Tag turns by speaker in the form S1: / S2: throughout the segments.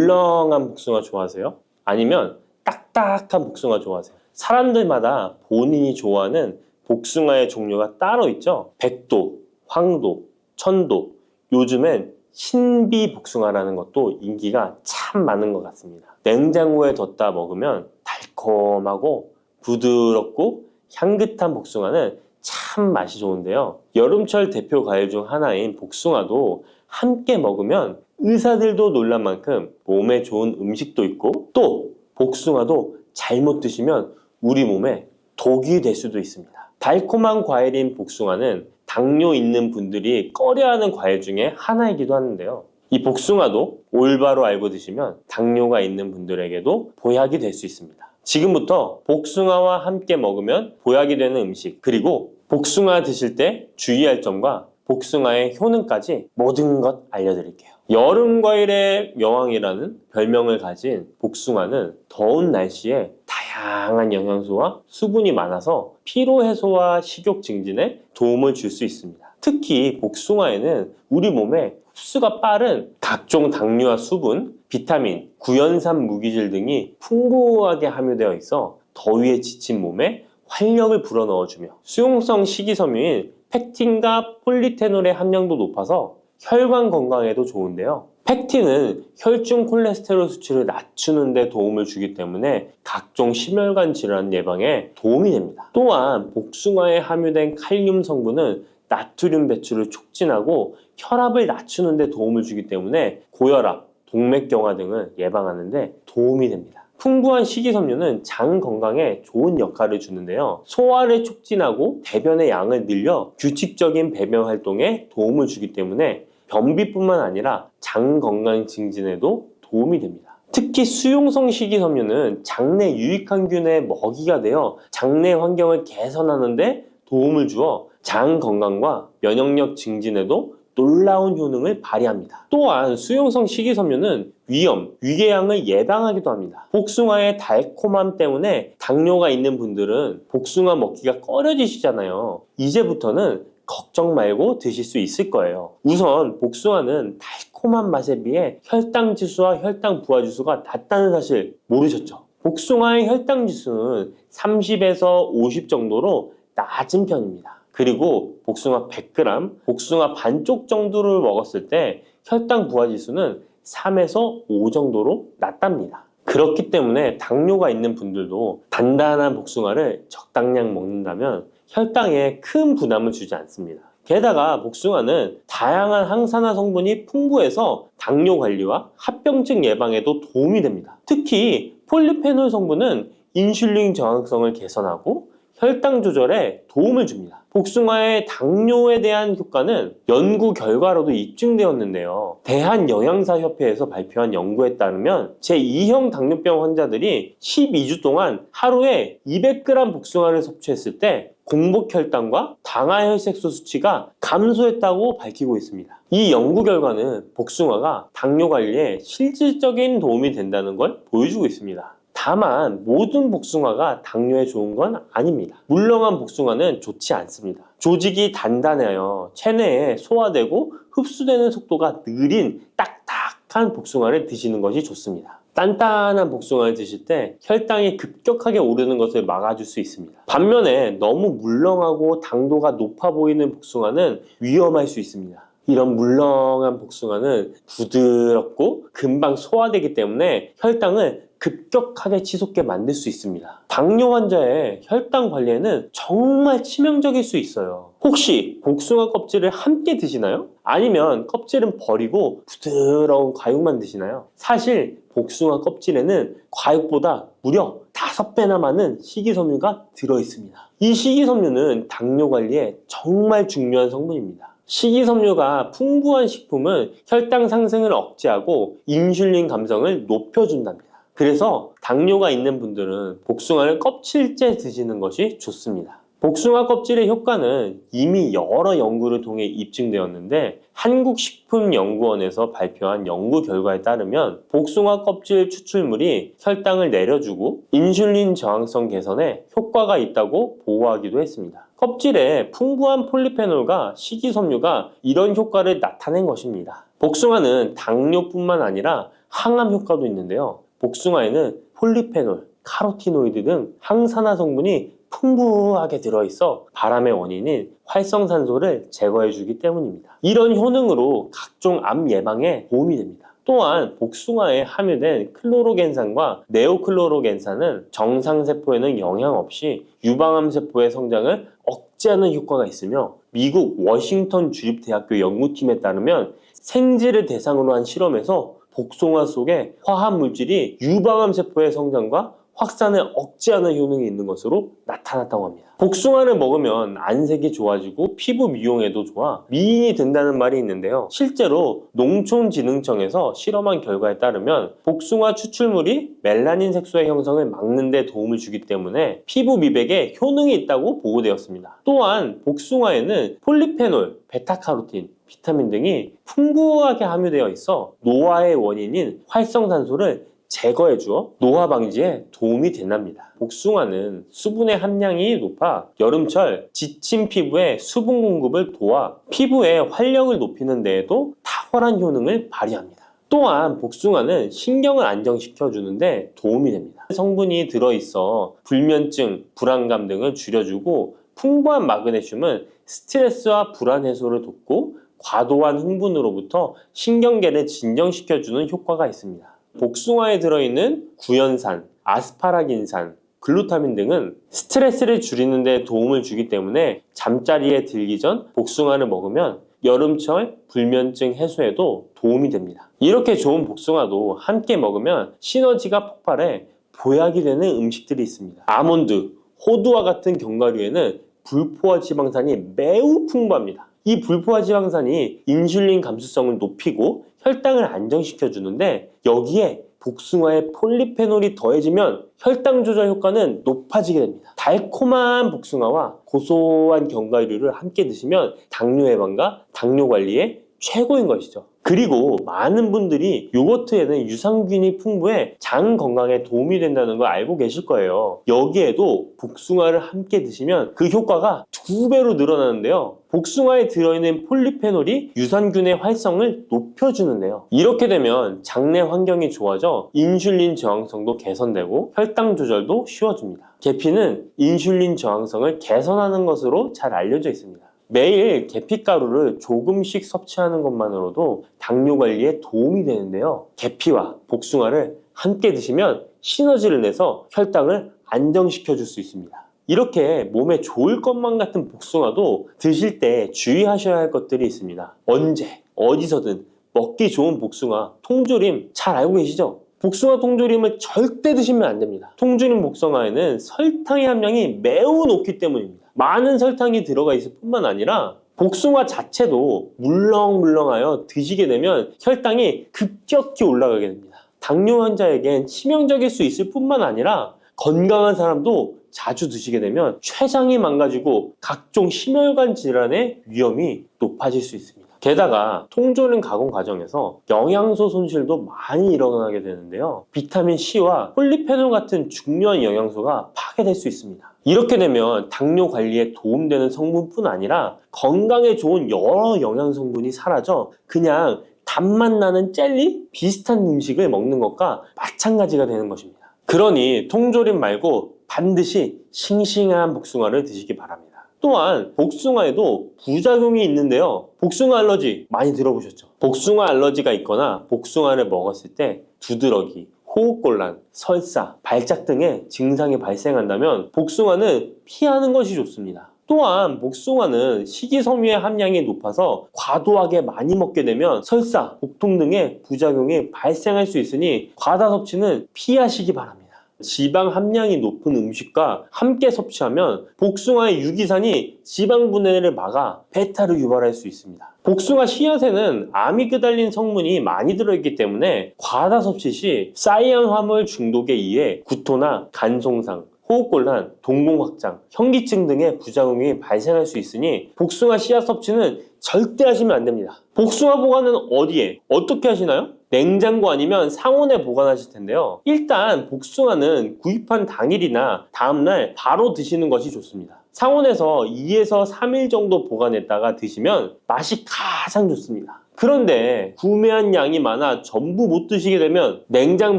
S1: 물렁한 복숭아 좋아하세요? 아니면 딱딱한 복숭아 좋아하세요? 사람들마다 본인이 좋아하는 복숭아의 종류가 따로 있죠. 백도, 황도, 천도, 요즘엔 신비 복숭아라는 것도 인기가 참 많은 것 같습니다. 냉장고에 뒀다 먹으면 달콤하고 부드럽고 향긋한 복숭아는 참 맛이 좋은데요. 여름철 대표 과일 중 하나인 복숭아도 함께 먹으면 의사들도 놀란 만큼 몸에 좋은 음식도 있고, 또 복숭아도 잘못 드시면 우리 몸에 독이 될 수도 있습니다. 달콤한 과일인 복숭아는 당뇨 있는 분들이 꺼려하는 과일 중에 하나이기도 하는데요. 이 복숭아도 올바로 알고 드시면 당뇨가 있는 분들에게도 보약이 될 수 있습니다. 지금부터 복숭아와 함께 먹으면 보약이 되는 음식, 그리고 복숭아 드실 때 주의할 점과 복숭아의 효능까지 모든 것 알려드릴게요. 여름 과일의 여왕이라는 별명을 가진 복숭아는 더운 날씨에 다양한 영양소와 수분이 많아서 피로 해소와 식욕 증진에 도움을 줄 수 있습니다. 특히 복숭아에는 우리 몸에 흡수가 빠른 각종 당류와 수분, 비타민, 구연산 무기질 등이 풍부하게 함유되어 있어 더위에 지친 몸에 활력을 불어넣어주며, 수용성 식이섬유인 펙틴과 폴리페놀의 함량도 높아서 혈관 건강에도 좋은데요. 펙틴은 혈중 콜레스테롤 수치를 낮추는 데 도움을 주기 때문에 각종 심혈관 질환 예방에 도움이 됩니다. 또한 복숭아에 함유된 칼륨 성분은 나트륨 배출을 촉진하고 혈압을 낮추는 데 도움을 주기 때문에 고혈압, 동맥경화 등을 예방하는 데 도움이 됩니다. 풍부한 식이섬유는 장 건강에 좋은 역할을 주는데요. 소화를 촉진하고 배변의 양을 늘려 규칙적인 배변 활동에 도움을 주기 때문에 변비뿐만 아니라 장 건강 증진에도 도움이 됩니다. 특히 수용성 식이섬유는 장내 유익항균의 먹이가 되어 장내 환경을 개선하는 데 도움을 주어 장 건강과 면역력 증진에도 놀라운 효능을 발휘합니다. 또한 수용성 식이섬유는 위염, 위궤양을 예방하기도 합니다. 복숭아의 달콤함 때문에 당뇨가 있는 분들은 복숭아 먹기가 꺼려지시잖아요. 이제부터는 걱정 말고 드실 수 있을 거예요. 우선 복숭아는 달콤한 맛에 비해 혈당 지수와 혈당 부하 지수가 낮다는 사실 모르셨죠? 복숭아의 혈당 지수는 30에서 50 정도로 낮은 편입니다. 그리고 복숭아 100g, 복숭아 반쪽 정도를 먹었을 때 혈당 부하 지수는 3에서 5 정도로 낮답니다. 그렇기 때문에 당뇨가 있는 분들도 단단한 복숭아를 적당량 먹는다면 혈당에 큰 부담을 주지 않습니다. 게다가 복숭아는 다양한 항산화 성분이 풍부해서 당뇨 관리와 합병증 예방에도 도움이 됩니다. 특히 폴리페놀 성분은 인슐린 저항성을 개선하고 혈당 조절에 도움을 줍니다. 복숭아의 당뇨에 대한 효과는 연구 결과로도 입증되었는데요. 대한영양사협회에서 발표한 연구에 따르면 제2형 당뇨병 환자들이 12주 동안 하루에 200g 복숭아를 섭취했을 때 공복 혈당과 당화혈색소 수치가 감소했다고 밝히고 있습니다. 이 연구 결과는 복숭아가 당뇨 관리에 실질적인 도움이 된다는 걸 보여주고 있습니다. 다만 모든 복숭아가 당뇨에 좋은 건 아닙니다. 물렁한 복숭아는 좋지 않습니다. 조직이 단단해요. 체내에 소화되고 흡수되는 속도가 느린 딱딱한 복숭아를 드시는 것이 좋습니다. 단단한 복숭아를 드실 때 혈당이 급격하게 오르는 것을 막아줄 수 있습니다. 반면에 너무 물렁하고 당도가 높아 보이는 복숭아는 위험할 수 있습니다. 이런 물렁한 복숭아는 부드럽고 금방 소화되기 때문에 혈당을 급격하게 치솟게 만들 수 있습니다. 당뇨 환자의 혈당 관리에는 정말 치명적일 수 있어요. 혹시 복숭아 껍질을 함께 드시나요? 아니면 껍질은 버리고 부드러운 과육만 드시나요? 사실 복숭아 껍질에는 과육보다 무려 5배나 많은 식이섬유가 들어있습니다. 이 식이섬유는 당뇨 관리에 정말 중요한 성분입니다. 식이섬유가 풍부한 식품은 혈당 상승을 억제하고 인슐린 감성을 높여준답니다. 그래서 당뇨가 있는 분들은 복숭아를 껍질째 드시는 것이 좋습니다. 복숭아 껍질의 효과는 이미 여러 연구를 통해 입증되었는데 한국식품연구원에서 발표한 연구 결과에 따르면 복숭아 껍질 추출물이 혈당을 내려주고 인슐린 저항성 개선에 효과가 있다고 보고하기도 했습니다. 껍질에 풍부한 폴리페놀과 식이섬유가 이런 효과를 나타낸 것입니다. 복숭아는 당뇨뿐만 아니라 항암 효과도 있는데요. 복숭아에는 폴리페놀, 카로티노이드 등 항산화 성분이 풍부하게 들어있어 바람의 원인인 활성산소를 제거해주기 때문입니다. 이런 효능으로 각종 암 예방에 도움이 됩니다. 또한 복숭아에 함유된 클로로겐산과 네오클로로겐산은 정상세포에는 영향 없이 유방암세포의 성장을 억제하는 효과가 있으며 미국 워싱턴 주립대학교 연구팀에 따르면 생쥐를 대상으로 한 실험에서 복숭아 속에 화합물질이 유방암세포의 성장과 확산을 억제하는 효능이 있는 것으로 나타났다고 합니다. 복숭아를 먹으면 안색이 좋아지고 피부 미용에도 좋아 미인이 된다는 말이 있는데요. 실제로 농촌진흥청에서 실험한 결과에 따르면 복숭아 추출물이 멜라닌 색소의 형성을 막는 데 도움을 주기 때문에 피부 미백에 효능이 있다고 보고되었습니다. 또한 복숭아에는 폴리페놀, 베타카로틴, 비타민 등이 풍부하게 함유되어 있어 노화의 원인인 활성산소를 제거해 주어 노화 방지에 도움이 된답니다. 복숭아는 수분의 함량이 높아 여름철 지친 피부에 수분 공급을 도와 피부의 활력을 높이는 데에도 탁월한 효능을 발휘합니다. 또한 복숭아는 신경을 안정시켜 주는데 도움이 됩니다. 성분이 들어있어 불면증, 불안감 등을 줄여주고 풍부한 마그네슘은 스트레스와 불안 해소를 돕고 과도한 흥분으로부터 신경계를 진정시켜주는 효과가 있습니다. 복숭아에 들어있는 구연산, 아스파라긴산, 글루타민 등은 스트레스를 줄이는 데 도움을 주기 때문에 잠자리에 들기 전 복숭아를 먹으면 여름철 불면증 해소에도 도움이 됩니다. 이렇게 좋은 복숭아도 함께 먹으면 시너지가 폭발해 보약이 되는 음식들이 있습니다. 아몬드, 호두와 같은 견과류에는 불포화 지방산이 매우 풍부합니다. 이 불포화 지방산이 인슐린 감수성을 높이고 혈당을 안정시켜 주는데 여기에 복숭아에 폴리페놀이 더해지면 혈당 조절 효과는 높아지게 됩니다. 달콤한 복숭아와 고소한 견과류를 함께 드시면 당뇨 예방과 당뇨 관리에 최고인 것이죠. 그리고 많은 분들이 요거트에는 유산균이 풍부해 장 건강에 도움이 된다는 걸 알고 계실 거예요. 여기에도 복숭아를 함께 드시면 그 효과가 2배로 늘어나는데요. 복숭아에 들어있는 폴리페놀이 유산균의 활성을 높여주는데요. 이렇게 되면 장내 환경이 좋아져 인슐린 저항성도 개선되고 혈당 조절도 쉬워집니다. 계피는 인슐린 저항성을 개선하는 것으로 잘 알려져 있습니다. 매일 계피가루를 조금씩 섭취하는 것만으로도 당뇨 관리에 도움이 되는데요. 계피와 복숭아를 함께 드시면 시너지를 내서 혈당을 안정시켜 줄 수 있습니다. 이렇게 몸에 좋을 것만 같은 복숭아도 드실 때 주의하셔야 할 것들이 있습니다. 언제, 어디서든 먹기 좋은 복숭아, 통조림 잘 알고 계시죠? 복숭아 통조림을 절대 드시면 안 됩니다. 통조림 복숭아에는 설탕의 함량이 매우 높기 때문입니다. 많은 설탕이 들어가 있을 뿐만 아니라 복숭아 자체도 물렁물렁하여 드시게 되면 혈당이 급격히 올라가게 됩니다. 당뇨 환자에겐 치명적일 수 있을 뿐만 아니라 건강한 사람도 자주 드시게 되면 췌장이 망가지고 각종 심혈관 질환의 위험이 높아질 수 있습니다. 게다가 통조림 가공 과정에서 영양소 손실도 많이 일어나게 되는데요. 비타민 C와 폴리페놀 같은 중요한 영양소가 파괴될 수 있습니다. 이렇게 되면 당뇨 관리에 도움되는 성분뿐 아니라 건강에 좋은 여러 영양 성분이 사라져 그냥 단맛 나는 젤리 비슷한 음식을 먹는 것과 마찬가지가 되는 것입니다. 그러니 통조림 말고 반드시 싱싱한 복숭아를 드시기 바랍니다. 또한 복숭아에도 부작용이 있는데요. 복숭아 알러지 많이 들어보셨죠? 복숭아 알러지가 있거나 복숭아를 먹었을 때 두드러기, 호흡곤란, 설사, 발작 등의 증상이 발생한다면 복숭아는 피하는 것이 좋습니다. 또한 복숭아는 식이섬유의 함량이 높아서 과도하게 많이 먹게 되면 설사, 복통 등의 부작용이 발생할 수 있으니 과다 섭취는 피하시기 바랍니다. 지방 함량이 높은 음식과 함께 섭취하면 복숭아의 유기산이 지방 분해를 막아 배탈을 유발할 수 있습니다. 복숭아 씨앗에는 아미그달린 성분이 많이 들어있기 때문에 과다 섭취 시 사이안 화물 중독에 의해 구토나 간 손상, 호흡곤란, 동공 확장, 현기증 등의 부작용이 발생할 수 있으니 복숭아 씨앗 섭취는 절대 하시면 안 됩니다. 복숭아 보관은 어디에? 어떻게 하시나요? 냉장고 아니면 상온에 보관하실 텐데요. 일단 복숭아는 구입한 당일이나 다음날 바로 드시는 것이 좋습니다. 상온에서 2에서 3일 정도 보관했다가 드시면 맛이 가장 좋습니다. 그런데 구매한 양이 많아 전부 못 드시게 되면 냉장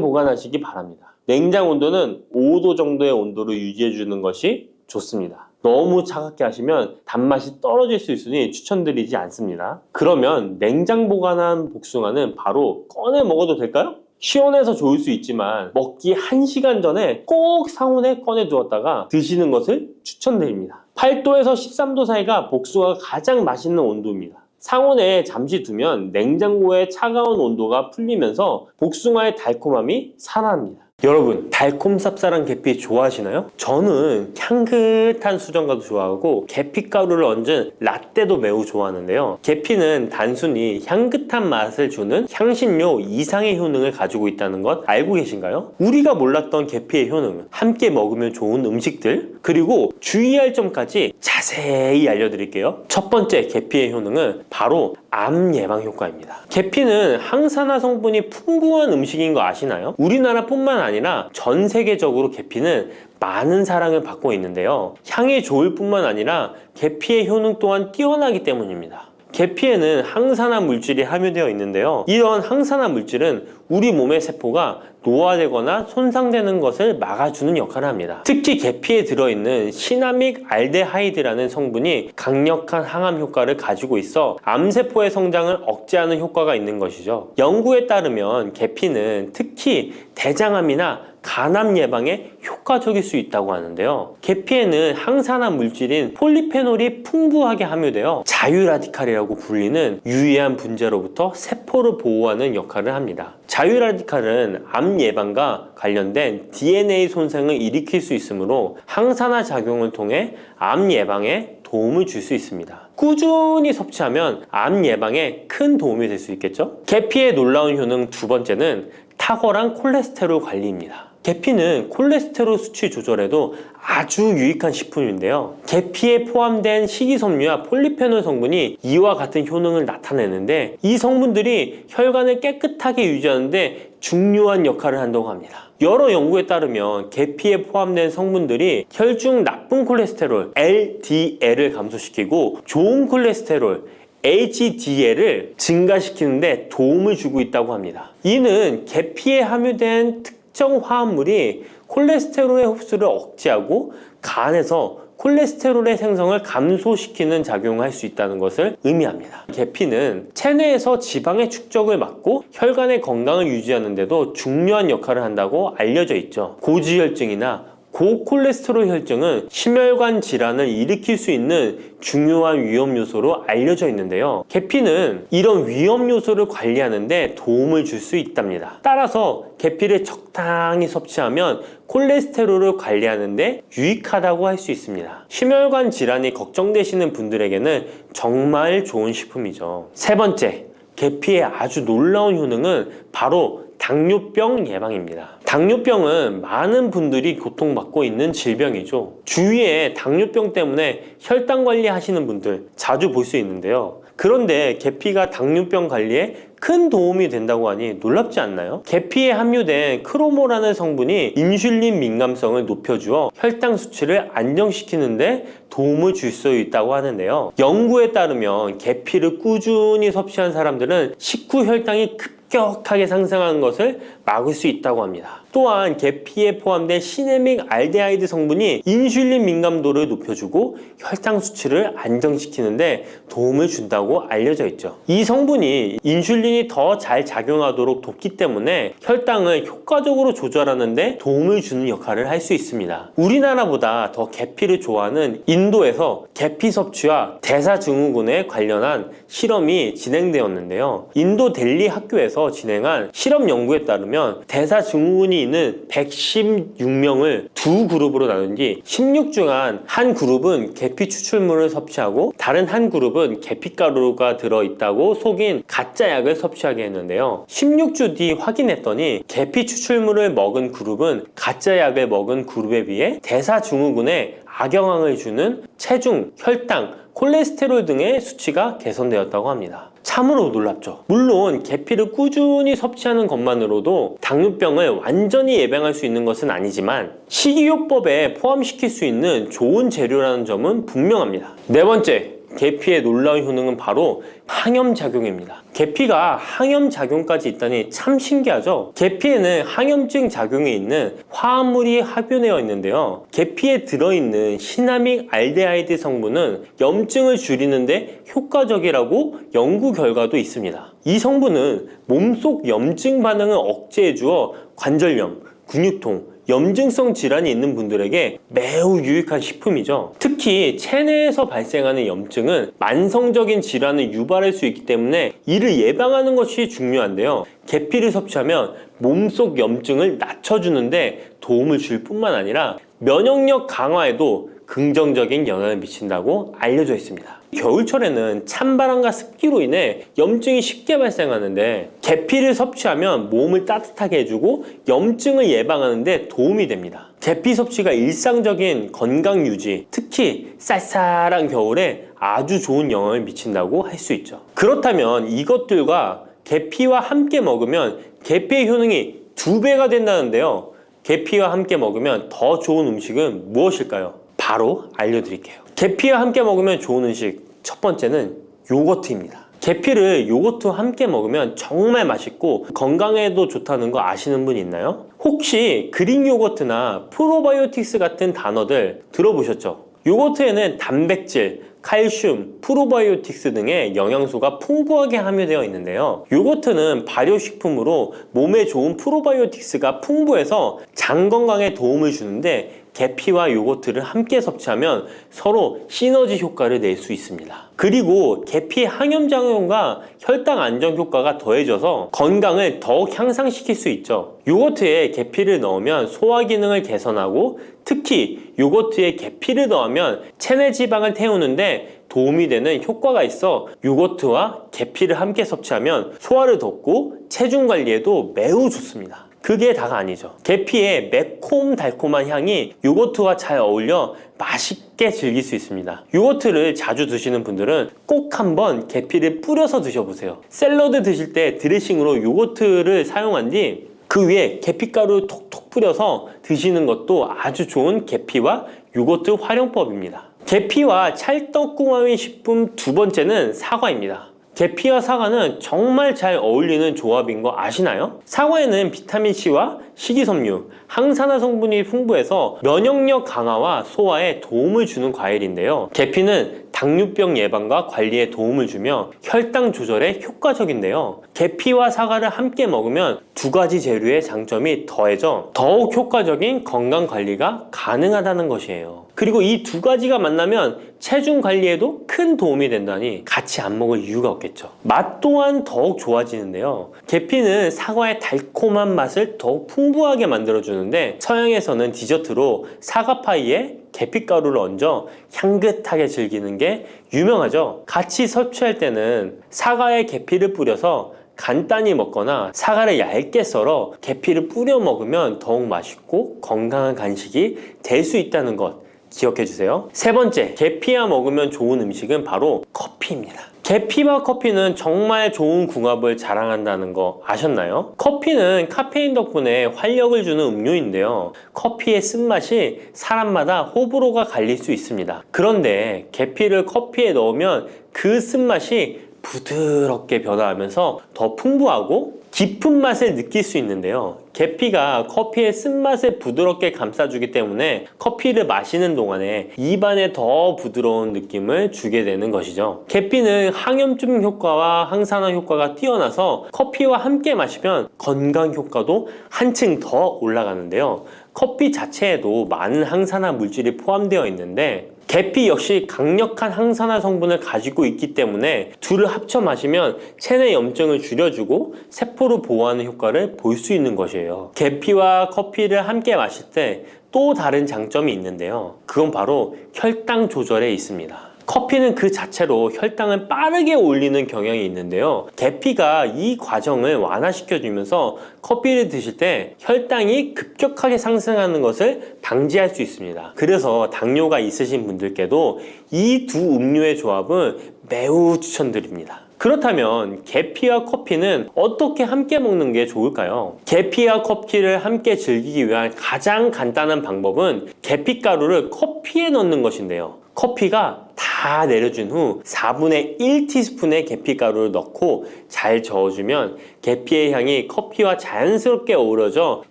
S1: 보관하시기 바랍니다. 냉장 온도는 5도 정도의 온도로 유지해 주는 것이 좋습니다. 너무 차갑게 하시면 단맛이 떨어질 수 있으니 추천드리지 않습니다. 그러면 냉장 보관한 복숭아는 바로 꺼내 먹어도 될까요? 시원해서 좋을 수 있지만 먹기 1시간 전에 꼭 상온에 꺼내 두었다가 드시는 것을 추천드립니다. 8도에서 13도 사이가 복숭아가 가장 맛있는 온도입니다. 상온에 잠시 두면 냉장고의 차가운 온도가 풀리면서 복숭아의 달콤함이 살아납니다. 여러분, 달콤 쌉쌀한 계피 좋아하시나요? 저는 향긋한 수정과도 좋아하고 계피가루를 얹은 라떼도 매우 좋아하는데요. 계피는 단순히 향긋한 맛을 주는 향신료 이상의 효능을 가지고 있다는 것 알고 계신가요? 우리가 몰랐던 계피의 효능은 함께 먹으면 좋은 음식들, 그리고 주의할 점까지 자세히 알려드릴게요. 첫 번째 계피의 효능은 바로 암 예방 효과입니다. 계피는 항산화 성분이 풍부한 음식인 거 아시나요? 우리나라뿐만 아니라 전 세계적으로 계피는 많은 사랑을 받고 있는데요. 향이 좋을 뿐만 아니라 계피의 효능 또한 뛰어나기 때문입니다. 계피에는 항산화 물질이 함유되어 있는데요. 이런 항산화 물질은 우리 몸의 세포가 노화되거나 손상되는 것을 막아주는 역할을 합니다. 특히 계피에 들어있는 시나믹 알데하이드라는 성분이 강력한 항암 효과를 가지고 있어 암세포의 성장을 억제하는 효과가 있는 것이죠. 연구에 따르면 계피는 특히 대장암이나 간암 예방에 효과적일 수 있다고 하는데요. 계피에는 항산화 물질인 폴리페놀이 풍부하게 함유되어 자유라디칼이라고 불리는 유해한 분자로부터 세포를 보호하는 역할을 합니다. 자유라디칼은 암 예방과 관련된 DNA 손상을 일으킬 수 있으므로 항산화 작용을 통해 암 예방에 도움을 줄 수 있습니다. 꾸준히 섭취하면 암 예방에 큰 도움이 될 수 있겠죠? 계피의 놀라운 효능 두 번째는 탁월한 콜레스테롤 관리입니다. 계피는 콜레스테롤 수치 조절에도 아주 유익한 식품인데요. 계피에 포함된 식이섬유와 폴리페놀 성분이 이와 같은 효능을 나타내는데 이 성분들이 혈관을 깨끗하게 유지하는데 중요한 역할을 한다고 합니다. 여러 연구에 따르면 계피에 포함된 성분들이 혈중 나쁜 콜레스테롤 LDL을 감소시키고 좋은 콜레스테롤 HDL을 증가시키는데 도움을 주고 있다고 합니다. 이는 계피에 함유된 특정 화합물이 콜레스테롤의 흡수를 억제하고 간에서 콜레스테롤의 생성을 감소시키는 작용을 할 수 있다는 것을 의미합니다. 계피는 체내에서 지방의 축적을 막고 혈관의 건강을 유지하는 데도 중요한 역할을 한다고 알려져 있죠. 고지혈증이나 고콜레스테롤 혈증은 심혈관 질환을 일으킬 수 있는 중요한 위험 요소로 알려져 있는데요. 계피는 이런 위험 요소를 관리하는 데 도움을 줄 수 있답니다. 따라서 계피를 적당히 섭취하면 콜레스테롤을 관리하는 데 유익하다고 할 수 있습니다. 심혈관 질환이 걱정되시는 분들에게는 정말 좋은 식품이죠. 세 번째, 계피의 아주 놀라운 효능은 바로 당뇨병 예방입니다. 당뇨병은 많은 분들이 고통받고 있는 질병이죠. 주위에 당뇨병 때문에 혈당 관리하시는 분들 자주 볼 수 있는데요. 그런데 계피가 당뇨병 관리에 큰 도움이 된다고 하니 놀랍지 않나요? 계피에 함유된 크로모라는 성분이 인슐린 민감성을 높여주어 혈당 수치를 안정시키는데 도움을 줄 수 있다고 하는데요. 연구에 따르면 계피를 꾸준히 섭취한 사람들은 식후 혈당이 급격하게 상승하는 것을 막을 수 있다고 합니다. 또한 계피에 포함된 시네믹 알데하이드 성분이 인슐린 민감도를 높여주고 혈당 수치를 안정시키는데 도움을 준다고 알려져 있죠. 이 성분이 인슐린이 더 잘 작용하도록 돕기 때문에 혈당을 효과적으로 조절하는데 도움을 주는 역할을 할 수 있습니다. 우리나라보다 더 계피를 좋아하는 인도에서 계피 섭취와 대사증후군에 관련한 실험이 진행되었는데요. 인도 델리 학교에서 진행한 실험 연구에 따르면 대사증후군이 있는 116명을 두 그룹으로 나눈 뒤 16주간 한 그룹은 계피 추출물을 섭취하고 다른 한 그룹은 계피가루가 들어있다고 속인 가짜 약을 섭취하게 했는데요. 16주 뒤 확인했더니 계피 추출물을 먹은 그룹은 가짜 약을 먹은 그룹에 비해 대사증후군에 악영향을 주는 체중, 혈당, 콜레스테롤 등의 수치가 개선되었다고 합니다. 참으로 놀랍죠. 물론 계피를 꾸준히 섭취하는 것만으로도 당뇨병을 완전히 예방할 수 있는 것은 아니지만 식이요법에 포함시킬 수 있는 좋은 재료라는 점은 분명합니다. 네 번째, 계피의 놀라운 효능은 바로 항염작용입니다. 계피가 항염작용까지 있다니 참 신기하죠? 계피에는 항염증 작용이 있는 화합물이 함유되어 있는데요. 계피에 들어있는 시나믹 알데하이드 성분은 염증을 줄이는데 효과적이라고 연구 결과도 있습니다. 이 성분은 몸속 염증 반응을 억제해 주어 관절염, 근육통, 염증성 질환이 있는 분들에게 매우 유익한 식품이죠. 특히 체내에서 발생하는 염증은 만성적인 질환을 유발할 수 있기 때문에 이를 예방하는 것이 중요한데요. 계피를 섭취하면 몸속 염증을 낮춰주는데 도움을 줄 뿐만 아니라 면역력 강화에도 긍정적인 영향을 미친다고 알려져 있습니다. 겨울철에는 찬바람과 습기로 인해 염증이 쉽게 발생하는데 계피를 섭취하면 몸을 따뜻하게 해주고 염증을 예방하는 데 도움이 됩니다. 계피 섭취가 일상적인 건강 유지, 특히 쌀쌀한 겨울에 아주 좋은 영향을 미친다고 할 수 있죠. 그렇다면 이것들과 계피와 함께 먹으면 계피의 효능이 2배가 된다는데요. 계피와 함께 먹으면 더 좋은 음식은 무엇일까요? 바로 알려드릴게요. 계피와 함께 먹으면 좋은 음식, 첫 번째는 요거트입니다. 계피를 요거트와 함께 먹으면 정말 맛있고 건강에도 좋다는 거 아시는 분 있나요? 혹시 그릭 요거트나 프로바이오틱스 같은 단어들 들어보셨죠? 요거트에는 단백질, 칼슘, 프로바이오틱스 등의 영양소가 풍부하게 함유되어 있는데요. 요거트는 발효식품으로 몸에 좋은 프로바이오틱스가 풍부해서 장 건강에 도움을 주는데 계피와 요거트를 함께 섭취하면 서로 시너지 효과를 낼 수 있습니다. 그리고 계피의 항염작용과 혈당 안정 효과가 더해져서 건강을 더욱 향상시킬 수 있죠. 요거트에 계피를 넣으면 소화 기능을 개선하고 특히 요거트에 계피를 넣으면 체내 지방을 태우는데 도움이 되는 효과가 있어 요거트와 계피를 함께 섭취하면 소화를 돋고 체중 관리에도 매우 좋습니다. 그게 다가 아니죠. 계피의 매콤달콤한 향이 요거트와 잘 어울려 맛있게 즐길 수 있습니다. 요거트를 자주 드시는 분들은 꼭 한번 계피를 뿌려서 드셔보세요. 샐러드 드실 때 드레싱으로 요거트를 사용한 뒤 그 위에 계피가루 톡톡 뿌려서 드시는 것도 아주 좋은 계피와 요거트 활용법입니다. 계피와 찰떡궁합인 식품 2번째는 사과입니다. 계피와 사과는 정말 잘 어울리는 조합인 거 아시나요? 사과에는 비타민C와 식이섬유, 항산화 성분이 풍부해서 면역력 강화와 소화에 도움을 주는 과일인데요. 계피는 당뇨병 예방과 관리에 도움을 주며 혈당 조절에 효과적인데요. 계피와 사과를 함께 먹으면 2가지 재료의 장점이 더해져 더욱 효과적인 건강 관리가 가능하다는 것이에요. 그리고 이 2가지가 만나면 체중 관리에도 큰 도움이 된다니 같이 안 먹을 이유가 없겠죠. 맛 또한 더욱 좋아지는데요. 계피는 사과의 달콤한 맛을 더욱 풍부하게 만들어주는데 서양에서는 디저트로 사과파이에 계피가루를 얹어 향긋하게 즐기는 게 유명하죠. 같이 섭취할 때는 사과에 계피를 뿌려서 간단히 먹거나 사과를 얇게 썰어 계피를 뿌려 먹으면 더욱 맛있고 건강한 간식이 될 수 있다는 것 기억해 주세요. 3번째, 계피와 먹으면 좋은 음식은 바로 커피입니다. 계피와 커피는 정말 좋은 궁합을 자랑한다는 거 아셨나요? 커피는 카페인 덕분에 활력을 주는 음료인데요. 커피의 쓴맛이 사람마다 호불호가 갈릴 수 있습니다. 그런데 계피를 커피에 넣으면 그 쓴맛이 부드럽게 변화하면서 더 풍부하고 깊은 맛을 느낄 수 있는데요. 계피가 커피의 쓴맛을 부드럽게 감싸주기 때문에 커피를 마시는 동안에 입안에 더 부드러운 느낌을 주게 되는 것이죠. 계피는 항염증 효과와 항산화 효과가 뛰어나서 커피와 함께 마시면 건강 효과도 한층 더 올라가는데요. 커피 자체에도 많은 항산화 물질이 포함되어 있는데 계피 역시 강력한 항산화 성분을 가지고 있기 때문에 둘을 합쳐 마시면 체내 염증을 줄여주고 세포를 보호하는 효과를 볼 수 있는 것이에요. 계피와 커피를 함께 마실 때 또 다른 장점이 있는데요. 그건 바로 혈당 조절에 있습니다. 커피는 그 자체로 혈당을 빠르게 올리는 경향이 있는데요. 계피가 이 과정을 완화시켜주면서 커피를 드실 때 혈당이 급격하게 상승하는 것을 방지할 수 있습니다. 그래서 당뇨가 있으신 분들께도 이 2 음료의 조합은 매우 추천드립니다. 그렇다면 계피와 커피는 어떻게 함께 먹는 게 좋을까요? 계피와 커피를 함께 즐기기 위한 가장 간단한 방법은 계피가루를 커피에 넣는 것인데요. 커피가 다 다 내려준 후 4분의 1티스푼의 계피가루를 넣고 잘 저어주면 계피의 향이 커피와 자연스럽게 어우러져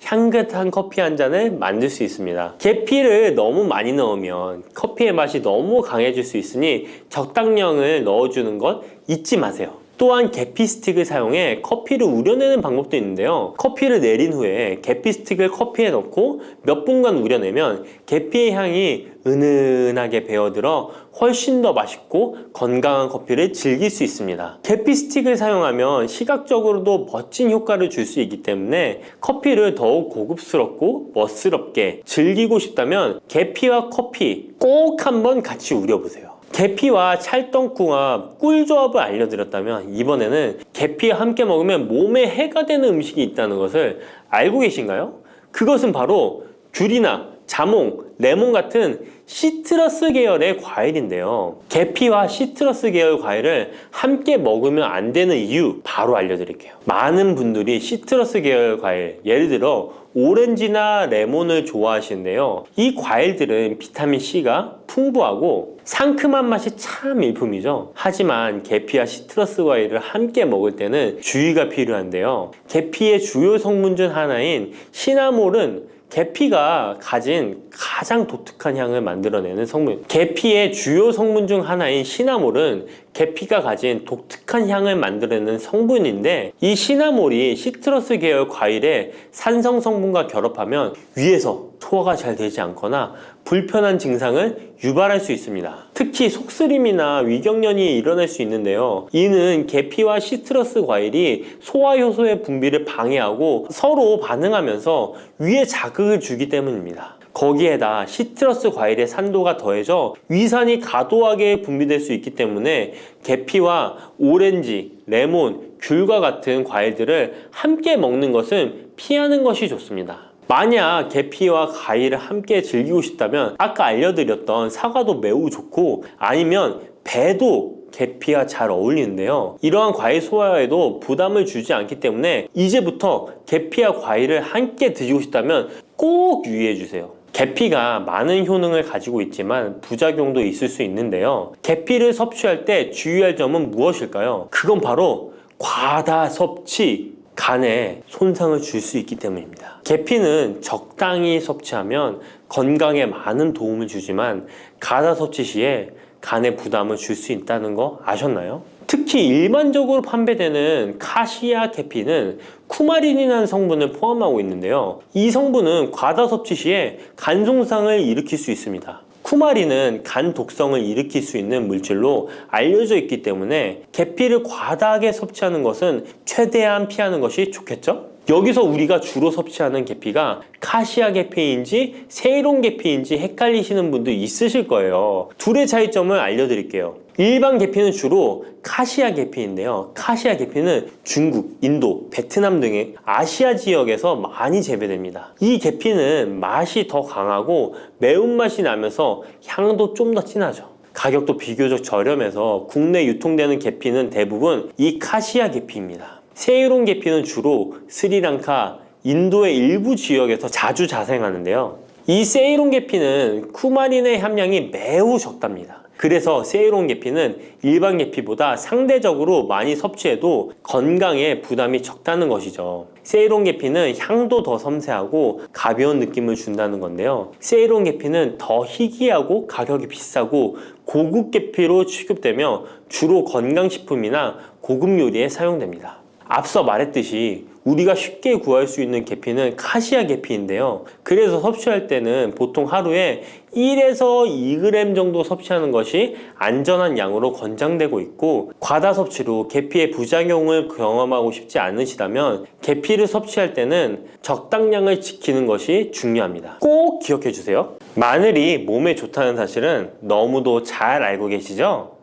S1: 향긋한 커피 한 잔을 만들 수 있습니다. 계피를 너무 많이 넣으면 커피의 맛이 너무 강해질 수 있으니 적당량을 넣어주는 것 잊지 마세요. 또한 계피 스틱을 사용해 커피를 우려내는 방법도 있는데요. 커피를 내린 후에 계피 스틱을 커피에 넣고 몇 분간 우려내면 계피의 향이 은은하게 배어들어 훨씬 더 맛있고 건강한 커피를 즐길 수 있습니다. 계피 스틱을 사용하면 시각적으로도 멋진 효과를 줄 수 있기 때문에 커피를 더욱 고급스럽고 멋스럽게 즐기고 싶다면 계피와 커피 꼭 한번 같이 우려보세요. 계피와 찰떡궁합 꿀조합을 알려드렸다면 이번에는 계피와 함께 먹으면 몸에 해가 되는 음식이 있다는 것을 알고 계신가요? 그것은 바로 귤이나 자몽, 레몬 같은 시트러스 계열의 과일인데요. 계피와 시트러스 계열 과일을 함께 먹으면 안 되는 이유 바로 알려드릴게요. 많은 분들이 시트러스 계열 과일, 예를 들어 오렌지나 레몬을 좋아하시는데요. 이 과일들은 비타민C가 풍부하고 상큼한 맛이 참 일품이죠. 하지만 계피와 시트러스 과일을 함께 먹을 때는 주의가 필요한데요. 계피의 주요 성분 중 하나인 시나몰은 계피가 가진 가장 독특한 향을 만들어내는 성분. 계피의 주요 성분 중 하나인 시나몰은 계피가 가진 독특한 향을 만들어내는 성분인데, 이 시나몰이 시트러스 계열 과일의 산성 성분과 결합하면 위에서 소화가 잘 되지 않거나 불편한 증상을 유발할 수 있습니다. 특히 속쓰림이나 위경련이 일어날 수 있는데요. 이는 계피와 시트러스 과일이 소화 효소의 분비를 방해하고 서로 반응하면서 위에 자극을 주기 때문입니다. 거기에다 시트러스 과일의 산도가 더해져 위산이 과도하게 분비될 수 있기 때문에 계피와 오렌지, 레몬, 귤과 같은 과일들을 함께 먹는 것은 피하는 것이 좋습니다. 만약 계피와 과일을 함께 즐기고 싶다면 아까 알려드렸던 사과도 매우 좋고, 아니면 배도 계피와 잘 어울리는데요. 이러한 과일 소화에도 부담을 주지 않기 때문에 이제부터 계피와 과일을 함께 드시고 싶다면 꼭 유의해 주세요. 계피가 많은 효능을 가지고 있지만 부작용도 있을 수 있는데요. 계피를 섭취할 때 주의할 점은 무엇일까요? 그건 바로 과다 섭취, 간에 손상을 줄 수 있기 때문입니다. 계피는 적당히 섭취하면 건강에 많은 도움을 주지만 과다 섭취 시에 간에 부담을 줄 수 있다는 거 아셨나요? 특히 일반적으로 판매되는 카시아 계피는 쿠마린이라는 성분을 포함하고 있는데요. 이 성분은 과다 섭취 시에 간 손상을 일으킬 수 있습니다. 쿠마린은 간 독성을 일으킬 수 있는 물질로 알려져 있기 때문에 계피를 과다하게 섭취하는 것은 최대한 피하는 것이 좋겠죠? 여기서 우리가 주로 섭취하는 계피가 카시아 계피인지 세이론 계피인지 헷갈리시는 분도 있으실 거예요. 둘의 차이점을 알려드릴게요. 일반 계피는 주로 카시아 계피인데요. 카시아 계피는 중국, 인도, 베트남 등의 아시아 지역에서 많이 재배됩니다. 이 계피는 맛이 더 강하고 매운맛이 나면서 향도 좀 더 진하죠. 가격도 비교적 저렴해서 국내 유통되는 계피는 대부분 이 카시아 계피입니다. 세이론 계피는 주로 스리랑카, 인도의 일부 지역에서 자주 자생하는데요. 이 세이론 계피는 쿠마린의 함량이 매우 적답니다. 그래서 세이론 계피는 일반 계피보다 상대적으로 많이 섭취해도 건강에 부담이 적다는 것이죠. 세이론 계피는 향도 더 섬세하고 가벼운 느낌을 준다는 건데요. 세이론 계피는 더 희귀하고 가격이 비싸고 고급 계피로 취급되며 주로 건강식품이나 고급 요리에 사용됩니다. 앞서 말했듯이 우리가 쉽게 구할 수 있는 계피는 카시아 계피인데요. 그래서 섭취할 때는 보통 하루에 1에서 2g 정도 섭취하는 것이 안전한 양으로 권장되고 있고, 과다 섭취로 계피의 부작용을 경험하고 싶지 않으시다면 계피를 섭취할 때는 적당량을 지키는 것이 중요합니다. 꼭 기억해 주세요. 마늘이 몸에 좋다는 사실은 너무도 잘 알고 계시죠?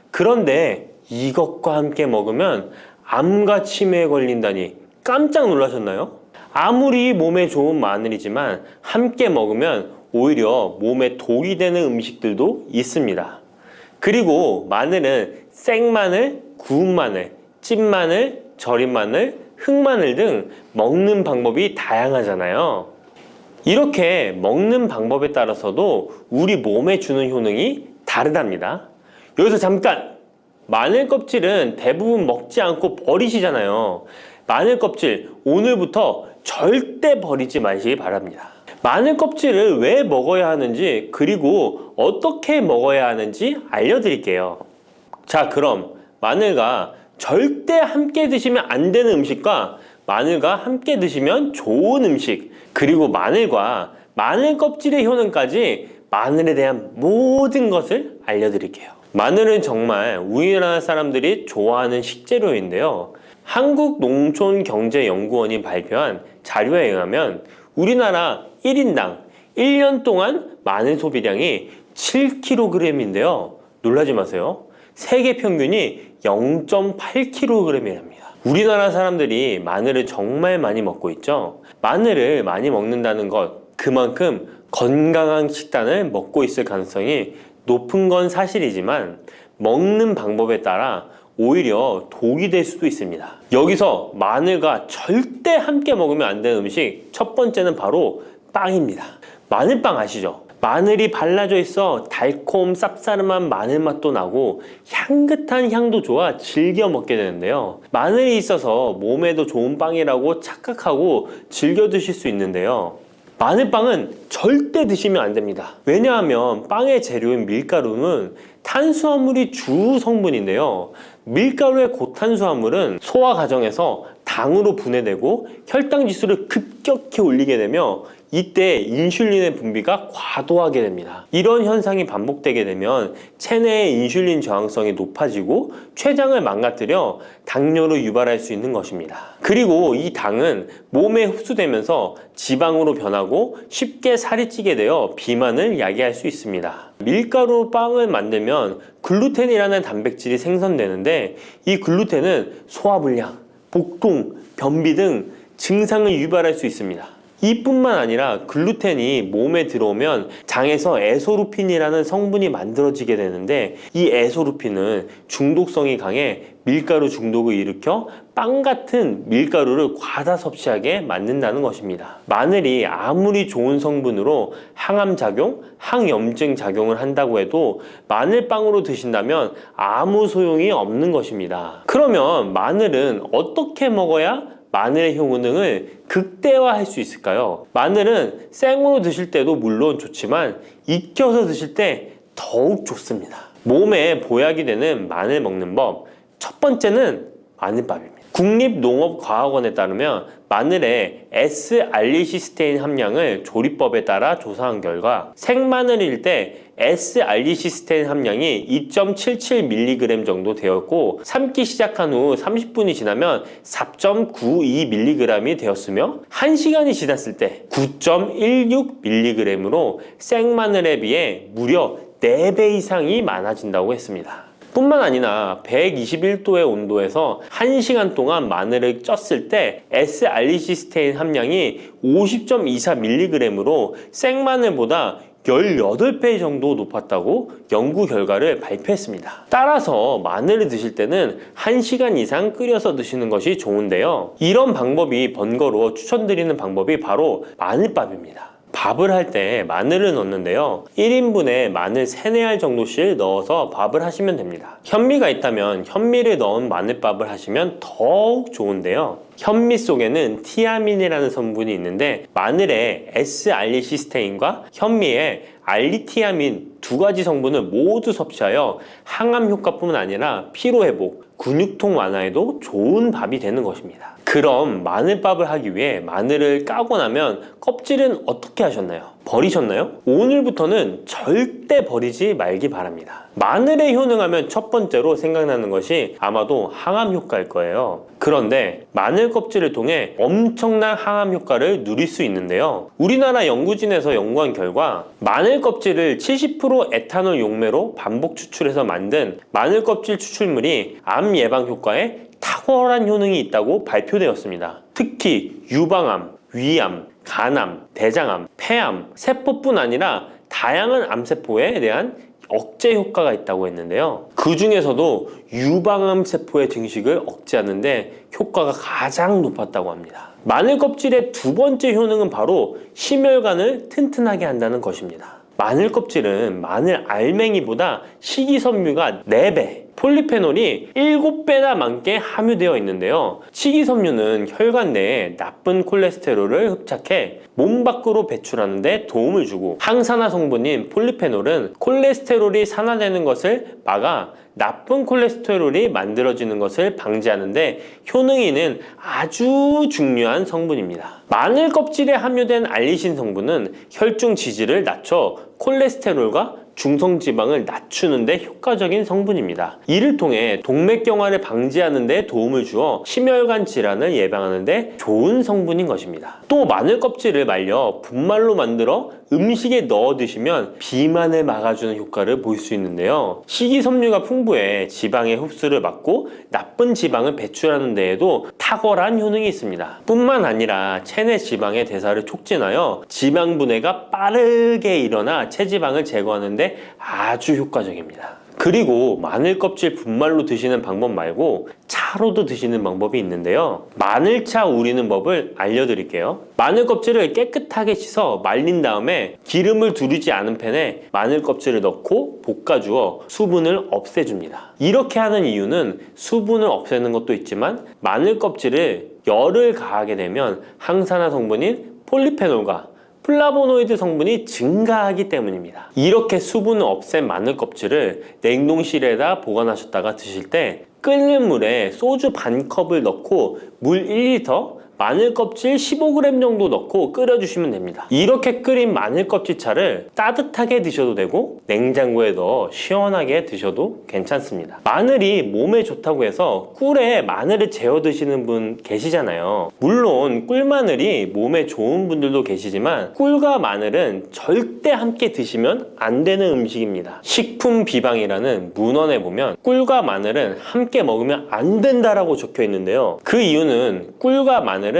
S1: 그런데 이것과 함께 먹으면 암과 치매에 걸린다니 깜짝 놀라셨나요? 아무리 몸에 좋은 마늘이지만 함께 먹으면 오히려 몸에 독이 되는 음식들도 있습니다. 그리고 마늘은 생마늘, 구운 마늘, 찐 마늘, 절인 마늘, 흑마늘 등 먹는 방법이 다양하잖아요. 이렇게 먹는 방법에 따라서도 우리 몸에 주는 효능이 다르답니다. 여기서 잠깐! 마늘 껍질은 대부분 먹지 않고 버리시잖아요. 마늘 껍질 오늘부터 절대 버리지 마시기 바랍니다. 마늘 껍질을 왜 먹어야 하는지 그리고 어떻게 먹어야 하는지 알려드릴게요. 자, 그럼 마늘과 절대 함께 드시면 안 되는 음식과 마늘과 함께 드시면 좋은 음식, 그리고 마늘과 마늘 껍질의 효능까지 마늘에 대한 모든 것을 알려드릴게요. 마늘은 정말 우리나라 사람들이 좋아하는 식재료인데요. 한국농촌경제연구원이 발표한 자료에 의하면 우리나라 1인당 1년 동안 마늘 소비량이 7kg인데요. 놀라지 마세요. 세계 평균이 0.8kg이랍니다. 우리나라 사람들이 마늘을 정말 많이 먹고 있죠. 마늘을 많이 먹는다는 것, 그만큼 건강한 식단을 먹고 있을 가능성이 높은 건 사실이지만 먹는 방법에 따라 오히려 독이 될 수도 있습니다. 여기서 마늘과 절대 함께 먹으면 안 되는 음식 첫 번째는 바로 빵입니다. 마늘빵 아시죠? 마늘이 발라져 있어 달콤 쌉싸름한 마늘 맛도 나고 향긋한 향도 좋아 즐겨 먹게 되는데요. 마늘이 있어서 몸에도 좋은 빵이라고 착각하고 즐겨 드실 수 있는데요. 마늘빵은 절대 드시면 안 됩니다. 왜냐하면 빵의 재료인 밀가루는 탄수화물이 주 성분인데요. 밀가루의 고탄수화물은 소화 과정에서 당으로 분해되고 혈당 지수를 급격히 올리게 되며 이때 인슐린의 분비가 과도하게 됩니다. 이런 현상이 반복되게 되면 체내의 인슐린 저항성이 높아지고 췌장을 망가뜨려 당뇨를 유발할 수 있는 것입니다. 그리고 이 당은 몸에 흡수되면서 지방으로 변하고 쉽게 살이 찌게 되어 비만을 야기할 수 있습니다. 밀가루 빵을 만들면 글루텐이라는 단백질이 생성되는데 이 글루텐은 소화불량, 복통, 변비 등 증상을 유발할 수 있습니다. 이뿐만 아니라 글루텐이 몸에 들어오면 장에서 에소루핀이라는 성분이 만들어지게 되는데 이 에소루핀은 중독성이 강해 밀가루 중독을 일으켜 빵 같은 밀가루를 과다 섭취하게 만든다는 것입니다. 마늘이 아무리 좋은 성분으로 항암 작용, 항염증 작용을 한다고 해도 마늘빵으로 드신다면 아무 소용이 없는 것입니다. 그러면 마늘은 어떻게 먹어야 마늘의 효능을 극대화할 수 있을까요? 마늘은 생으로 드실 때도 물론 좋지만 익혀서 드실 때 더욱 좋습니다. 몸에 보약이 되는 마늘 먹는 법, 첫 번째는 마늘밥입니다. 국립농업과학원에 따르면 마늘의 S-알리시스테인 함량을 조리법에 따라 조사한 결과 생마늘일 때 S-알리시스테인 함량이 2.77mg 정도 되었고 삶기 시작한 후 30분이 지나면 4.92mg이 되었으며 1시간이 지났을 때 9.16mg으로 생마늘에 비해 무려 4배 이상이 많아진다고 했습니다. 뿐만 아니라 121도의 온도에서 1시간 동안 마늘을 쪘을 때 S-알리시스테인 함량이 50.24mg으로 생마늘보다 18배 정도 높았다고 연구 결과를 발표했습니다. 따라서 마늘을 드실 때는 1시간 이상 끓여서 드시는 것이 좋은데요. 이런 방법이 번거로워 추천드리는 방법이 바로 마늘밥입니다. 밥을 할 때 마늘을 넣는데요. 1인분에 마늘 3, 4알 정도씩 넣어서 밥을 하시면 됩니다. 현미가 있다면 현미를 넣은 마늘밥을 하시면 더욱 좋은데요. 현미 속에는 티아민이라는 성분이 있는데 마늘의 S-알리시스테인과 현미의 알리티아민 두 가지 성분을 모두 섭취하여 항암 효과뿐만 아니라 피로회복, 근육통 완화에도 좋은 밥이 되는 것입니다. 그럼 마늘밥을 하기 위해 마늘을 까고 나면 껍질은 어떻게 하셨나요? 버리셨나요? 오늘부터는 절대 버리지 말기 바랍니다. 마늘에 효능하면 첫 번째로 생각나는 것이 아마도 항암 효과일 거예요. 그런데 마늘 껍질을 통해 엄청난 항암 효과를 누릴 수 있는데요. 우리나라 연구진에서 연구한 결과 마늘 껍질을 70% 에탄올 용매로 반복 추출해서 만든 마늘 껍질 추출물이 암 예방 효과에 탁월한 효능이 있다고 발표되었습니다. 특히 유방암, 위암, 간암, 대장암, 폐암, 세포뿐 아니라 다양한 암세포에 대한 억제 효과가 있다고 했는데요. 그 중에서도 유방암 세포의 증식을 억제하는 데 효과가 가장 높았다고 합니다. 마늘 껍질의 두 번째 효능은 바로 심혈관을 튼튼하게 한다는 것입니다. 마늘 껍질은 마늘 알맹이보다 식이섬유가 4배, 폴리페놀이 7배나 많게 함유되어 있는데요. 식이섬유는 혈관 내에 나쁜 콜레스테롤을 흡착해 몸 밖으로 배출하는 데 도움을 주고, 항산화 성분인 폴리페놀은 콜레스테롤이 산화되는 것을 막아 나쁜 콜레스테롤이 만들어지는 것을 방지하는 데 효능이 있는 아주 중요한 성분입니다. 마늘 껍질에 함유된 알리신 성분은 혈중 지질을 낮춰 콜레스테롤과 중성지방을 낮추는 데 효과적인 성분입니다. 이를 통해 동맥경화를 방지하는 데 도움을 주어 심혈관 질환을 예방하는 데 좋은 성분인 것입니다. 또 마늘 껍질을 말려 분말로 만들어 음식에 넣어 드시면 비만을 막아주는 효과를 볼 수 있는데요. 식이섬유가 풍부해 지방의 흡수를 막고 나쁜 지방을 배출하는 데에도 탁월한 효능이 있습니다. 뿐만 아니라 체내 지방의 대사를 촉진하여 지방 분해가 빠르게 일어나 체지방을 제거하는 데 아주 효과적입니다. 그리고 마늘 껍질 분말로 드시는 방법 말고 차로도 드시는 방법이 있는데요. 마늘차 우리는 법을 알려드릴게요. 마늘 껍질을 깨끗하게 씻어 말린 다음에 기름을 두르지 않은 팬에 마늘 껍질을 넣고 볶아주어 수분을 없애줍니다. 이렇게 하는 이유는 수분을 없애는 것도 있지만 마늘 껍질을 열을 가하게 되면 항산화 성분인 폴리페놀과 플라보노이드 성분이 증가하기 때문입니다. 이렇게 수분을 없앤 마늘 껍질을 냉동실에다 보관하셨다가 드실 때 끓는 물에 소주 반 컵을 넣고 물 1리터, 마늘 껍질 15g 정도 넣고 끓여주시면 됩니다. 이렇게 끓인 마늘 껍질 차를 따뜻하게 드셔도 되고 냉장고에 넣어 시원하게 드셔도 괜찮습니다. 마늘이 몸에 좋다고 해서 꿀에 마늘을 재워 드시는 분 계시잖아요. 물론 꿀마늘이 몸에 좋은 분들도 계시지만 꿀과 마늘은 절대 함께 드시면 안 되는 음식입니다. 식품 비방이라는 문헌에 보면 꿀과 마늘은 함께 먹으면 안 된다라고 적혀 있는데요. 그 이유는 꿀과 마늘은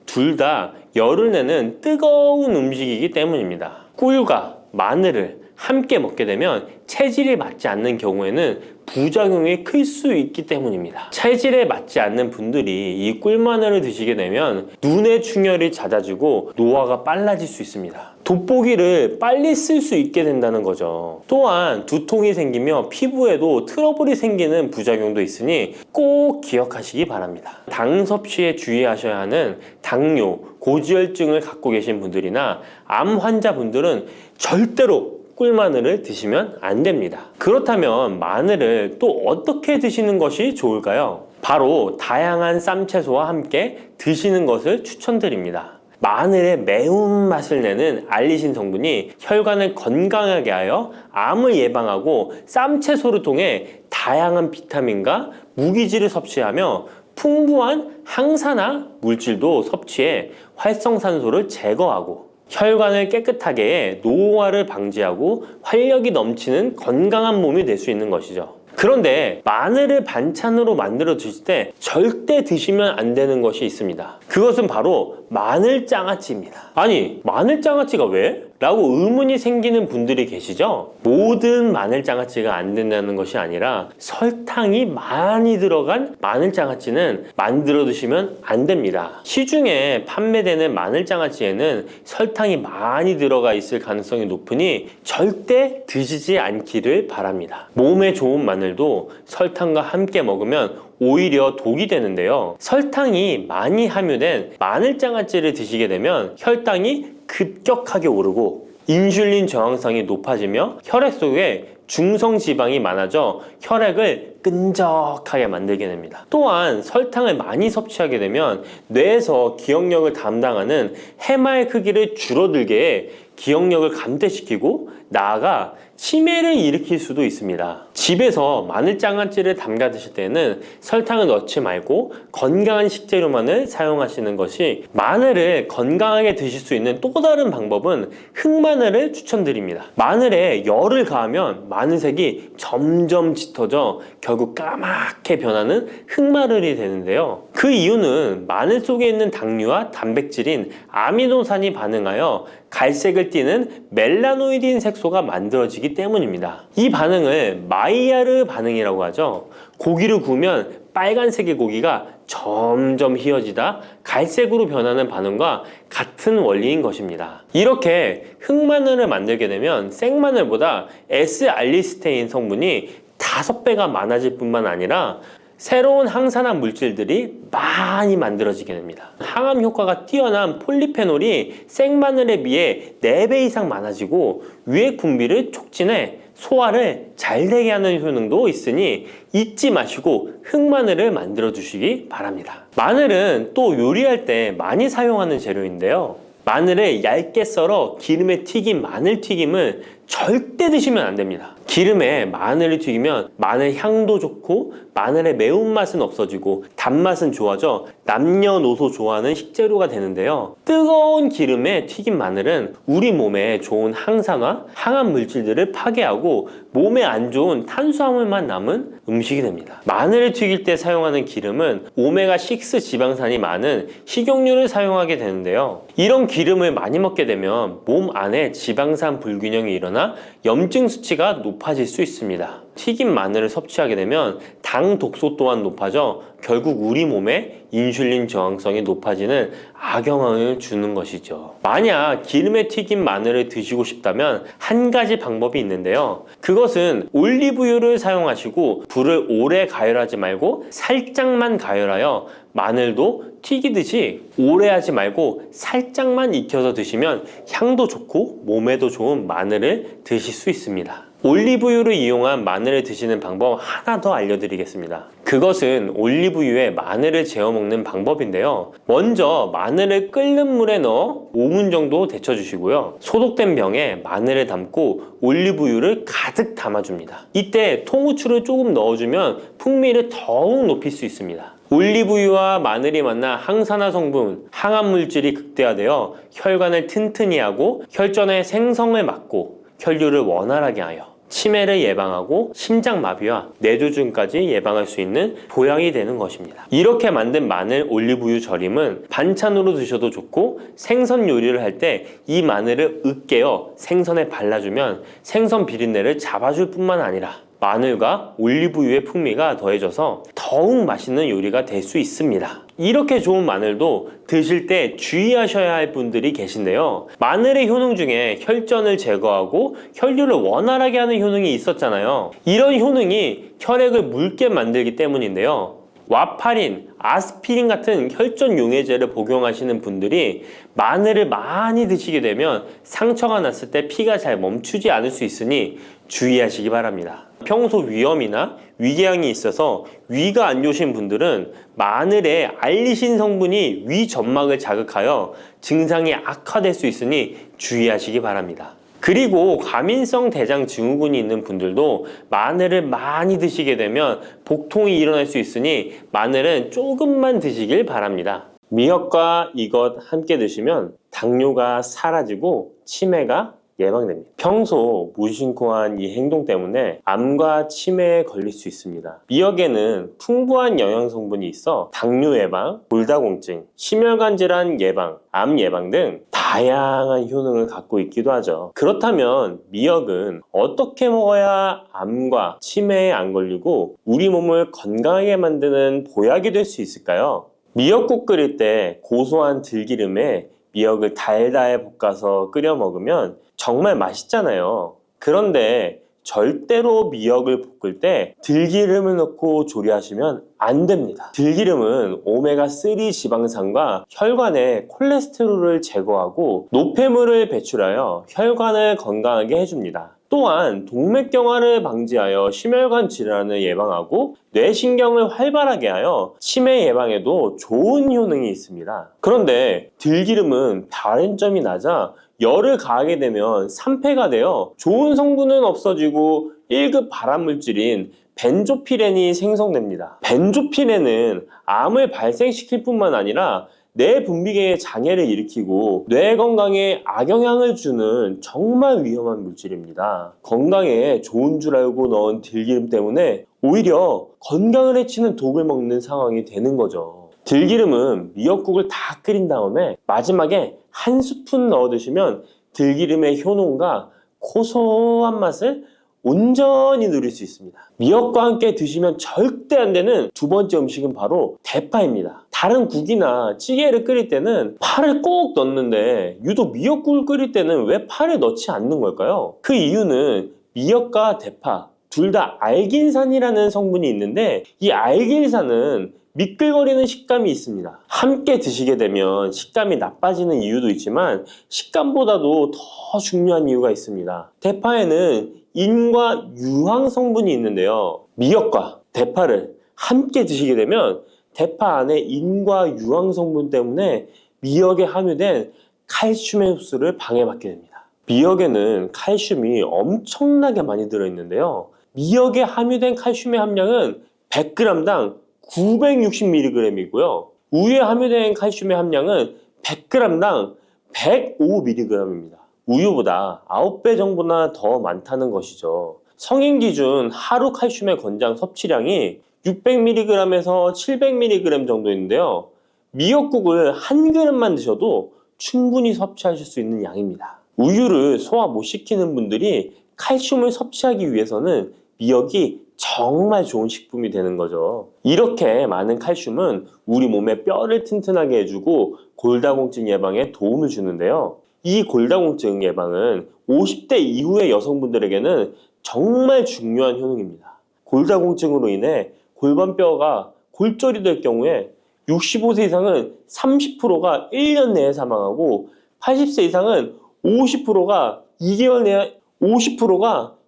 S1: 둘 다 열을 내는 뜨거운 음식이기 때문입니다. 꿀과 마늘을 함께 먹게 되면 체질이 맞지 않는 경우에는 부작용이 클 수 있기 때문입니다. 체질에 맞지 않는 분들이 이 꿀마늘을 드시게 되면 눈의 충혈이 잦아지고 노화가 빨라질 수 있습니다. 돋보기를 빨리 쓸 수 있게 된다는 거죠. 또한 두통이 생기며 피부에도 트러블이 생기는 부작용도 있으니 꼭 기억하시기 바랍니다. 당 섭취에 주의하셔야 하는 당뇨, 고지혈증을 갖고 계신 분들이나 암 환자분들은 절대로 꿀마늘을 드시면 안 됩니다. 그렇다면 마늘을 또 어떻게 드시는 것이 좋을까요? 바로 다양한 쌈채소와 함께 드시는 것을 추천드립니다. 마늘의 매운맛을 내는 알리신 성분이 혈관을 건강하게 하여 암을 예방하고 쌈채소를 통해 다양한 비타민과 무기질을 섭취하며 풍부한 항산화 물질도 섭취해 활성산소를 제거하고 혈관을 깨끗하게 해 노화를 방지하고 활력이 넘치는 건강한 몸이 될 수 있는 것이죠. 그런데 마늘을 반찬으로 만들어 드실 때 절대 드시면 안 되는 것이 있습니다. 그것은 바로 마늘장아찌입니다. 아니, 마늘장아찌가 왜? 라고 의문이 생기는 분들이 계시죠? 모든 마늘장아찌가 안 된다는 것이 아니라 설탕이 많이 들어간 마늘장아찌는 만들어 드시면 안 됩니다. 시중에 판매되는 마늘장아찌에는 설탕이 많이 들어가 있을 가능성이 높으니 절대 드시지 않기를 바랍니다. 몸에 좋은 마늘도 설탕과 함께 먹으면 오히려 독이 되는데요. 설탕이 많이 함유된 마늘장아찌를 드시게 되면 혈당이 급격하게 오르고 인슐린 저항성이 높아지며 혈액 속에 중성지방이 많아져 혈액을 끈적하게 만들게 됩니다. 또한 설탕을 많이 섭취하게 되면 뇌에서 기억력을 담당하는 해마의 크기를 줄어들게 해 기억력을 감퇴시키고 나아가 치매를 일으킬 수도 있습니다. 집에서 마늘장아찌를 담가 드실 때는 설탕을 넣지 말고 건강한 식재료만을 사용하시는 것이, 마늘을 건강하게 드실 수 있는 또 다른 방법은 흑마늘을 추천드립니다. 마늘에 열을 가하면 마늘색이 점점 짙어져 결국 까맣게 변하는 흑마늘이 되는데요. 그 이유는 마늘 속에 있는 당류와 단백질인 아미노산이 반응하여 갈색을 띠는 멜라노이딘 색소가 만들어지기 때문입니다. 이 반응을 마이야르 반응이라고 하죠. 고기를 구우면 빨간색의 고기가 점점 휘어지다 갈색으로 변하는 반응과 같은 원리인 것입니다. 이렇게 흑마늘을 만들게 되면 생마늘보다 S알리스테인 성분이 5배가 많아질 뿐만 아니라 새로운 항산화 물질들이 많이 만들어지게 됩니다. 항암 효과가 뛰어난 폴리페놀이 생마늘에 비해 4배 이상 많아지고 유액 분비를 촉진해 소화를 잘 되게 하는 효능도 있으니 잊지 마시고 흑마늘을 만들어 주시기 바랍니다. 마늘은 또 요리할 때 많이 사용하는 재료인데요. 마늘을 얇게 썰어 기름에 튀긴 마늘 튀김을 절대 드시면 안 됩니다. 기름에 마늘을 튀기면 마늘 향도 좋고 마늘의 매운맛은 없어지고 단맛은 좋아져 남녀노소 좋아하는 식재료가 되는데요. 뜨거운 기름에 튀긴 마늘은 우리 몸에 좋은 항산화, 항암 물질들을 파괴하고 몸에 안 좋은 탄수화물만 남은 음식이 됩니다. 마늘을 튀길 때 사용하는 기름은 오메가6 지방산이 많은 식용유를 사용하게 되는데요. 이런 기름을 많이 먹게 되면 몸 안에 지방산 불균형이 일어나 염증 수치가 높아질 수 있습니다. 튀긴 마늘을 섭취하게 되면 당 독소 또한 높아져 결국 우리 몸에 인슐린 저항성이 높아지는 악영향을 주는 것이죠. 만약 기름에 튀긴 마늘을 드시고 싶다면 한 가지 방법이 있는데요. 그것은 올리브유를 사용하시고 불을 오래 가열하지 말고 살짝만 가열하여 마늘도 튀기듯이 오래 하지 말고 살짝만 익혀서 드시면 향도 좋고 몸에도 좋은 마늘을 드실 수 있습니다. 올리브유를 이용한 마늘을 드시는 방법 하나 더 알려드리겠습니다. 그것은 올리브유에 마늘을 재워 먹는 방법인데요. 먼저 마늘을 끓는 물에 넣어 5분 정도 데쳐주시고요. 소독된 병에 마늘을 담고 올리브유를 가득 담아줍니다. 이때 통후추를 조금 넣어주면 풍미를 더욱 높일 수 있습니다. 올리브유와 마늘이 만나 항산화 성분, 항암 물질이 극대화되어 혈관을 튼튼히 하고 혈전의 생성을 막고 혈류를 원활하게 하여 치매를 예방하고 심장마비와 뇌졸중까지 예방할 수 있는 보약이 되는 것입니다. 이렇게 만든 마늘 올리브유 절임은 반찬으로 드셔도 좋고 생선 요리를 할 때 이 마늘을 으깨어 생선에 발라주면 생선 비린내를 잡아줄 뿐만 아니라 마늘과 올리브유의 풍미가 더해져서 더욱 맛있는 요리가 될 수 있습니다. 이렇게 좋은 마늘도 드실 때 주의하셔야 할 분들이 계신데요. 마늘의 효능 중에 혈전을 제거하고 혈류를 원활하게 하는 효능이 있었잖아요. 이런 효능이 혈액을 묽게 만들기 때문인데요. 와파린, 아스피린 같은 혈전 용해제를 복용하시는 분들이 마늘을 많이 드시게 되면 상처가 났을 때 피가 잘 멈추지 않을 수 있으니 주의하시기 바랍니다. 평소 위염이나 위궤양이 있어서 위가 안 좋으신 분들은 마늘에 알리신 성분이 위 점막을 자극하여 증상이 악화될 수 있으니 주의하시기 바랍니다. 그리고 과민성 대장 증후군이 있는 분들도 마늘을 많이 드시게 되면 복통이 일어날 수 있으니 마늘은 조금만 드시길 바랍니다. 미역과 이것 함께 드시면 당뇨가 사라지고 치매가 예방됩니다. 평소 무심코한 이 행동 때문에 암과 치매에 걸릴 수 있습니다. 미역에는 풍부한 영양 성분이 있어 당뇨 예방, 골다공증, 심혈관 질환 예방, 암 예방 등 다양한 효능을 갖고 있기도 하죠. 그렇다면 미역은 어떻게 먹어야 암과 치매에 안 걸리고 우리 몸을 건강하게 만드는 보약이 될 수 있을까요? 미역국 끓일 때 고소한 들기름에 미역을 달달 볶아서 끓여 먹으면 정말 맛있잖아요. 그런데 절대로 미역을 볶을 때 들기름을 넣고 조리하시면 안 됩니다. 들기름은 오메가3 지방산과 혈관의 콜레스테롤을 제거하고 노폐물을 배출하여 혈관을 건강하게 해줍니다. 또한 동맥경화를 방지하여 심혈관 질환을 예방하고 뇌신경을 활발하게 하여 치매 예방에도 좋은 효능이 있습니다. 그런데 들기름은 다른 점이 낮아 열을 가하게 되면 산패가 되어 좋은 성분은 없어지고 1급 발암물질인 벤조피렌이 생성됩니다. 벤조피렌은 암을 발생시킬 뿐만 아니라 뇌 분비계의 장애를 일으키고 뇌 건강에 악영향을 주는 정말 위험한 물질입니다. 건강에 좋은 줄 알고 넣은 들기름 때문에 오히려 건강을 해치는 독을 먹는 상황이 되는 거죠. 들기름은 미역국을 다 끓인 다음에 마지막에 한 스푼 넣어 드시면 들기름의 효능과 고소한 맛을 온전히 누릴 수 있습니다. 미역과 함께 드시면 절대 안 되는 두 번째 음식은 바로 대파입니다. 다른 국이나 찌개를 끓일 때는 파를 꼭 넣는데 유독 미역국을 끓일 때는 왜 파를 넣지 않는 걸까요? 그 이유는 미역과 대파 둘 다 알긴산이라는 성분이 있는데 이 알긴산은 미끌거리는 식감이 있습니다. 함께 드시게 되면 식감이 나빠지는 이유도 있지만 식감보다도 더 중요한 이유가 있습니다. 대파에는 인과 유황 성분이 있는데요. 미역과 대파를 함께 드시게 되면 대파 안에 인과 유황 성분 때문에 미역에 함유된 칼슘의 흡수를 방해받게 됩니다. 미역에는 칼슘이 엄청나게 많이 들어있는데요. 미역에 함유된 칼슘의 함량은 100g당 960mg이고요. 우유에 함유된 칼슘의 함량은 100g당 105mg입니다. 우유보다 9배 정도나 더 많다는 것이죠. 성인 기준 하루 칼슘의 권장 섭취량이 600mg에서 700mg 정도인데요. 미역국을 한 그릇만 드셔도 충분히 섭취하실 수 있는 양입니다. 우유를 소화 못 시키는 분들이 칼슘을 섭취하기 위해서는 미역이 정말 좋은 식품이 되는 거죠. 이렇게 많은 칼슘은 우리 몸의 뼈를 튼튼하게 해주고 골다공증 예방에 도움을 주는데요. 이 골다공증 예방은 50대 이후의 여성분들에게는 정말 중요한 효능입니다. 골다공증으로 인해 골반뼈가 골절이 될 경우에 65세 이상은 30%가 1년 내에 사망하고 80세 이상은 50%가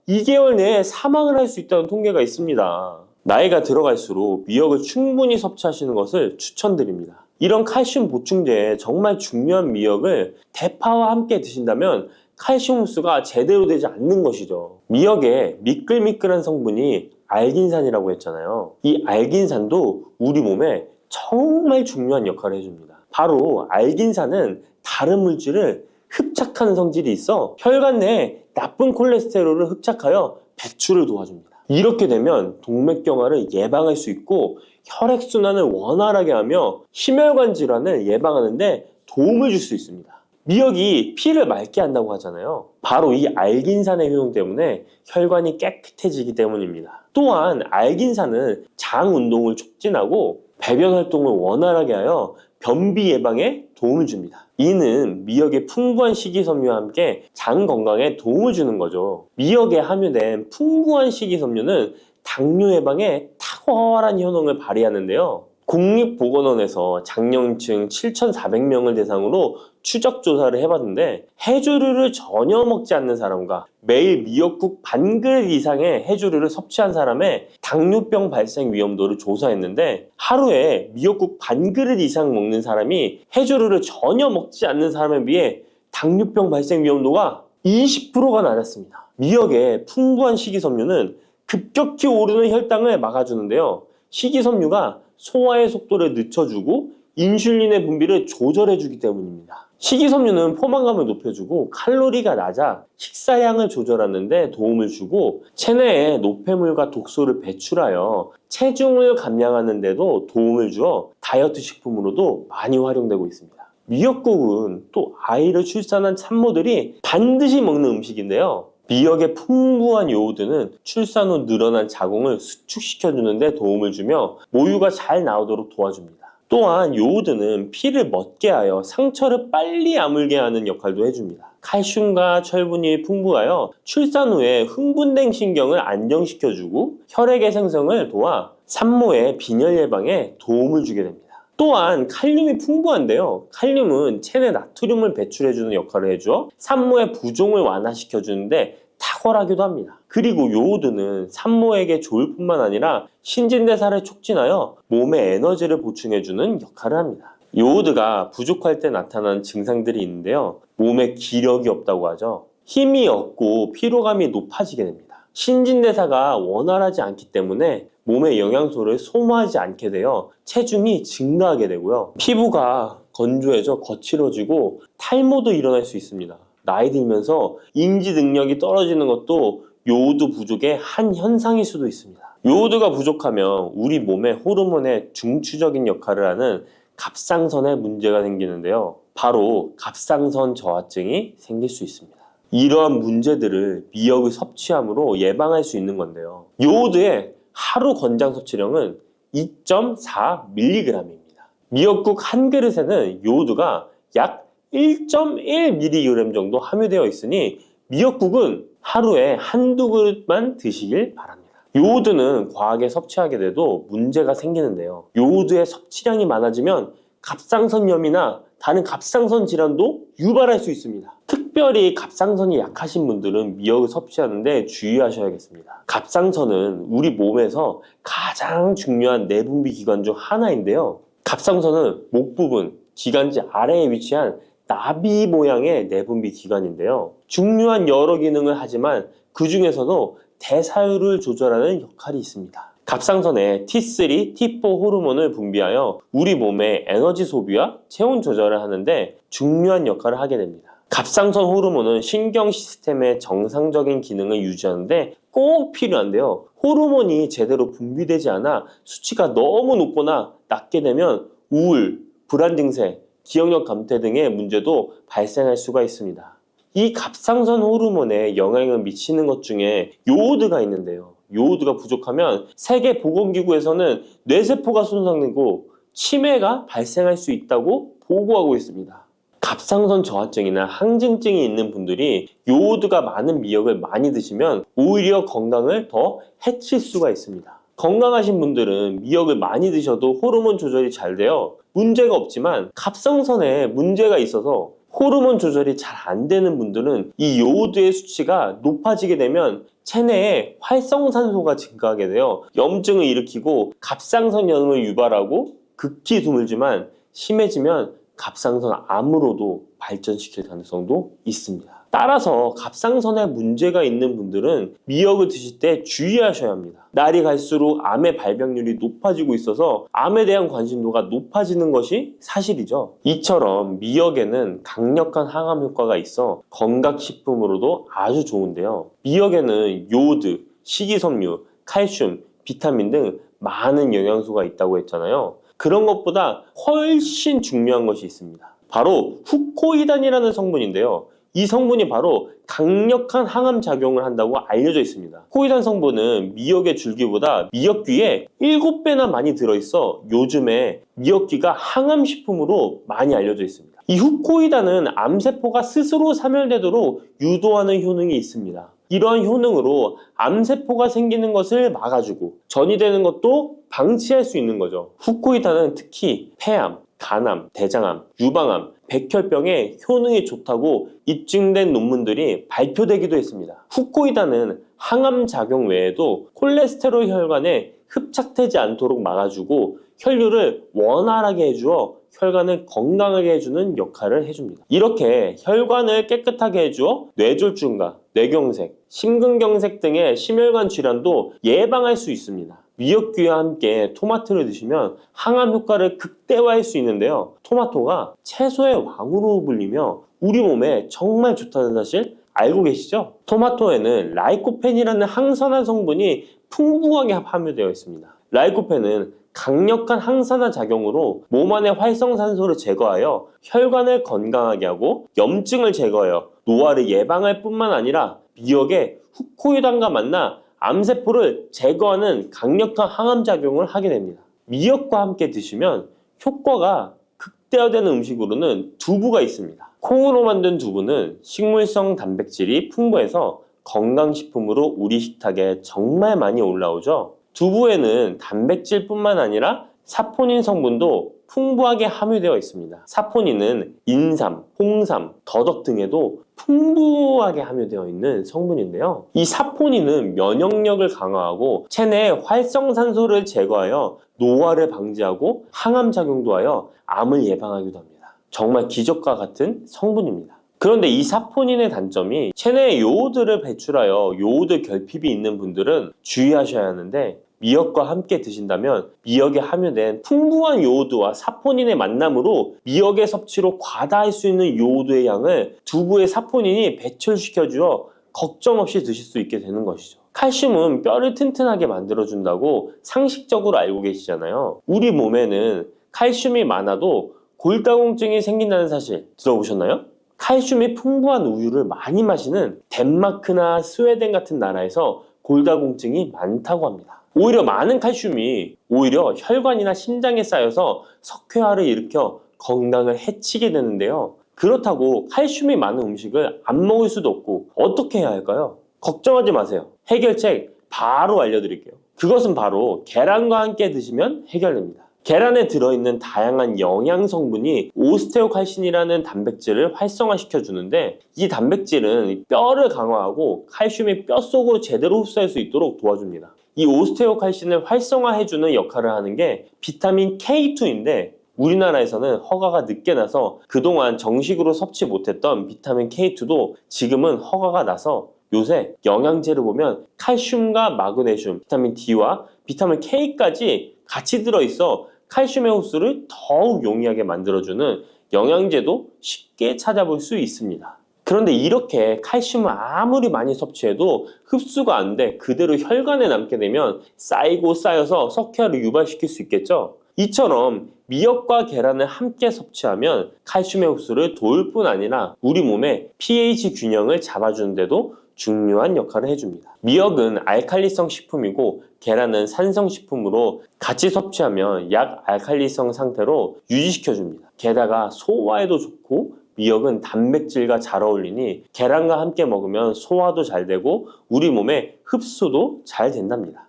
S1: 2개월 내에 사망을 할 수 있다는 통계가 있습니다. 나이가 들어갈수록 미역을 충분히 섭취하시는 것을 추천드립니다. 이런 칼슘 보충제에 정말 중요한 미역을 대파와 함께 드신다면 칼슘 흡수가 제대로 되지 않는 것이죠. 미역에 미끌미끌한 성분이 알긴산이라고 했잖아요. 이 알긴산도 우리 몸에 정말 중요한 역할을 해줍니다. 바로 알긴산은 다른 물질을 흡착하는 성질이 있어 혈관 내에 나쁜 콜레스테롤을 흡착하여 배출을 도와줍니다. 이렇게 되면 동맥경화를 예방할 수 있고 혈액순환을 원활하게 하며 심혈관 질환을 예방하는 데 도움을 줄 수 있습니다. 미역이 피를 맑게 한다고 하잖아요. 바로 이 알긴산의 효능 때문에 혈관이 깨끗해지기 때문입니다. 또한 알긴산은 장 운동을 촉진하고 배변 활동을 원활하게 하여 변비 예방에 도움을 줍니다. 이는 미역의 풍부한 식이섬유와 함께 장 건강에 도움을 주는 거죠. 미역에 함유된 풍부한 식이섬유는 당뇨 예방에 탁월한 효능을 발휘하는데요. 국립보건원에서 장년층 7,400명을 대상으로 추적 조사를 해봤는데 해조류를 전혀 먹지 않는 사람과 매일 미역국 반 그릇 이상의 해조류를 섭취한 사람의 당뇨병 발생 위험도를 조사했는데 하루에 미역국 반 그릇 이상 먹는 사람이 해조류를 전혀 먹지 않는 사람에 비해 당뇨병 발생 위험도가 20%가 낮았습니다. 미역의 풍부한 식이섬유는 급격히 오르는 혈당을 막아주는데요. 식이섬유가 소화의 속도를 늦춰주고 인슐린의 분비를 조절해주기 때문입니다. 식이섬유는 포만감을 높여주고 칼로리가 낮아 식사량을 조절하는 데 도움을 주고 체내에 노폐물과 독소를 배출하여 체중을 감량하는 데도 도움을 주어 다이어트 식품으로도 많이 활용되고 있습니다. 미역국은 또 아이를 출산한 산모들이 반드시 먹는 음식인데요. 미역의 풍부한 요오드는 출산 후 늘어난 자궁을 수축시켜주는 데 도움을 주며 모유가 잘 나오도록 도와줍니다. 또한 요오드는 피를 멎게 하여 상처를 빨리 아물게 하는 역할도 해줍니다. 칼슘과 철분이 풍부하여 출산 후에 흥분된 신경을 안정시켜주고 혈액의 생성을 도와 산모의 빈혈 예방에 도움을 주게 됩니다. 또한 칼륨이 풍부한데요. 칼륨은 체내 나트륨을 배출해주는 역할을 해줘 산모의 부종을 완화시켜주는데 탁월하기도 합니다. 그리고 요오드는 산모에게 좋을 뿐만 아니라 신진대사를 촉진하여 몸에 에너지를 보충해주는 역할을 합니다. 요오드가 부족할 때 나타나는 증상들이 있는데요. 몸에 기력이 없다고 하죠. 힘이 없고 피로감이 높아지게 됩니다. 신진대사가 원활하지 않기 때문에 몸의 영양소를 소모하지 않게 되어 체중이 증가하게 되고요. 피부가 건조해져 거칠어지고 탈모도 일어날 수 있습니다. 나이 들면서 인지 능력이 떨어지는 것도 요오드 부족의 한 현상일 수도 있습니다. 요오드가 부족하면 우리 몸의 호르몬의 중추적인 역할을 하는 갑상선에 문제가 생기는데요. 바로 갑상선 저하증이 생길 수 있습니다. 이러한 문제들을 미역을 섭취함으로 예방할 수 있는 건데요. 요오드의 하루 권장 섭취량은 2.4mg입니다. 미역국 한 그릇에는 요오드가 약 1.1mg 정도 함유되어 있으니 미역국은 하루에 한두 그릇만 드시길 바랍니다. 요오드는 과하게 섭취하게 돼도 문제가 생기는데요. 요오드의 섭취량이 많아지면 갑상선염이나 다른 갑상선 질환도 유발할 수 있습니다. 특별히 갑상선이 약하신 분들은 미역을 섭취하는데 주의하셔야겠습니다. 갑상선은 우리 몸에서 가장 중요한 내분비 기관 중 하나인데요. 갑상선은 목 부분, 기관지 아래에 위치한 나비 모양의 내분비 기관인데요. 중요한 여러 기능을 하지만 그 중에서도 대사율을 조절하는 역할이 있습니다. 갑상선에 T3, T4 호르몬을 분비하여 우리 몸의 에너지 소비와 체온 조절을 하는데 중요한 역할을 하게 됩니다. 갑상선 호르몬은 신경 시스템의 정상적인 기능을 유지하는데 꼭 필요한데요. 호르몬이 제대로 분비되지 않아 수치가 너무 높거나 낮게 되면 우울, 불안 증세, 기억력 감퇴 등의 문제도 발생할 수가 있습니다. 이 갑상선 호르몬에 영향을 미치는 것 중에 요오드가 있는데요. 요오드가 부족하면 세계보건기구에서는 뇌세포가 손상되고 치매가 발생할 수 있다고 보고하고 있습니다. 갑상선 저하증이나 항진증이 있는 분들이 요오드가 많은 미역을 많이 드시면 오히려 건강을 더 해칠 수가 있습니다. 건강하신 분들은 미역을 많이 드셔도 호르몬 조절이 잘 되어 문제가 없지만 갑상선에 문제가 있어서 호르몬 조절이 잘 안 되는 분들은 이 요오드의 수치가 높아지게 되면 체내에 활성산소가 증가하게 되어 염증을 일으키고 갑상선염을 유발하고 극히 드물지만 심해지면 갑상선 암으로도 발전시킬 가능성도 있습니다. 따라서 갑상선에 문제가 있는 분들은 미역을 드실 때 주의하셔야 합니다. 날이 갈수록 암의 발병률이 높아지고 있어서 암에 대한 관심도가 높아지는 것이 사실이죠. 이처럼 미역에는 강력한 항암 효과가 있어 건강식품으로도 아주 좋은데요. 미역에는 요오드, 식이섬유, 칼슘, 비타민 등 많은 영양소가 있다고 했잖아요. 그런 것보다 훨씬 중요한 것이 있습니다. 바로 후코이단이라는 성분인데요. 이 성분이 바로 강력한 항암 작용을 한다고 알려져 있습니다. 코이단 성분은 미역의 줄기보다 미역귀에 7배나 많이 들어있어 요즘에 미역귀가 항암식품으로 많이 알려져 있습니다. 이 후코이단은 암세포가 스스로 사멸되도록 유도하는 효능이 있습니다. 이러한 효능으로 암세포가 생기는 것을 막아주고 전이 되는 것도 방치할 수 있는 거죠. 후코이단은 특히 폐암, 간암, 대장암, 유방암, 백혈병에 효능이 좋다고 입증된 논문들이 발표되기도 했습니다. 후코이단은 항암 작용 외에도 콜레스테롤 혈관에 흡착되지 않도록 막아주고 혈류를 원활하게 해주어 혈관을 건강하게 해주는 역할을 해줍니다. 이렇게 혈관을 깨끗하게 해주어 뇌졸중과 뇌경색, 심근경색 등의 심혈관 질환도 예방할 수 있습니다. 미역귀와 함께 토마토를 드시면 항암 효과를 극대화할 수 있는데요. 토마토가 채소의 왕으로 불리며 우리 몸에 정말 좋다는 사실 알고 계시죠? 토마토에는 라이코펜이라는 항산화 성분이 풍부하게 함유되어 있습니다. 라이코펜은 강력한 항산화 작용으로 몸 안의 활성산소를 제거하여 혈관을 건강하게 하고 염증을 제거하여 노화를 예방할 뿐만 아니라 미역의 후코이단과 만나 암세포를 제거하는 강력한 항암작용을 하게 됩니다. 미역과 함께 드시면 효과가 극대화되는 음식으로는 두부가 있습니다. 콩으로 만든 두부는 식물성 단백질이 풍부해서 건강식품으로 우리 식탁에 정말 많이 올라오죠. 두부에는 단백질뿐만 아니라 사포닌 성분도 풍부하게 함유되어 있습니다. 사포닌은 인삼, 홍삼, 더덕 등에도 풍부하게 함유되어 있는 성분인데요. 이 사포닌은 면역력을 강화하고 체내의 활성산소를 제거하여 노화를 방지하고 항암작용도 하여 암을 예방하기도 합니다. 정말 기적과 같은 성분입니다. 그런데 이 사포닌의 단점이 체내에 요오드를 배출하여 요오드 결핍이 있는 분들은 주의하셔야 하는데 미역과 함께 드신다면 미역에 함유된 풍부한 요오드와 사포닌의 만남으로 미역의 섭취로 과다할 수 있는 요오드의 양을 두부의 사포닌이 배출시켜주어 걱정 없이 드실 수 있게 되는 것이죠. 칼슘은 뼈를 튼튼하게 만들어준다고 상식적으로 알고 계시잖아요. 우리 몸에는 칼슘이 많아도 골다공증이 생긴다는 사실 들어보셨나요? 칼슘이 풍부한 우유를 많이 마시는 덴마크나 스웨덴 같은 나라에서 골다공증이 많다고 합니다. 오히려 많은 칼슘이 오히려 혈관이나 심장에 쌓여서 석회화를 일으켜 건강을 해치게 되는데요. 그렇다고 칼슘이 많은 음식을 안 먹을 수도 없고 어떻게 해야 할까요? 걱정하지 마세요. 해결책 바로 알려드릴게요. 그것은 바로 계란과 함께 드시면 해결됩니다. 계란에 들어있는 다양한 영양 성분이 오스테오칼신이라는 단백질을 활성화시켜 주는데, 이 단백질은 뼈를 강화하고 칼슘이 뼛속으로 제대로 흡수할 수 있도록 도와줍니다. 이 오스테오칼신을 활성화해주는 역할을 하는 게 비타민 K2인데, 우리나라에서는 허가가 늦게 나서 그동안 정식으로 섭취 못했던 비타민 K2도 지금은 허가가 나서 요새 영양제를 보면 칼슘과 마그네슘, 비타민 D와 비타민 K까지 같이 들어있어 칼슘의 흡수를 더욱 용이하게 만들어주는 영양제도 쉽게 찾아볼 수 있습니다. 그런데 이렇게 칼슘을 아무리 많이 섭취해도 흡수가 안 돼 그대로 혈관에 남게 되면 쌓이고 쌓여서 석회화를 유발시킬 수 있겠죠? 이처럼 미역과 계란을 함께 섭취하면 칼슘의 흡수를 도울 뿐 아니라 우리 몸의 pH 균형을 잡아주는 데도 중요한 역할을 해줍니다. 미역은 알칼리성 식품이고 계란은 산성 식품으로 같이 섭취하면 약알칼리성 상태로 유지시켜줍니다. 게다가 소화에도 좋고 미역은 단백질과 잘 어울리니 계란과 함께 먹으면 소화도 잘 되고 우리 몸의 흡수도 잘 된답니다.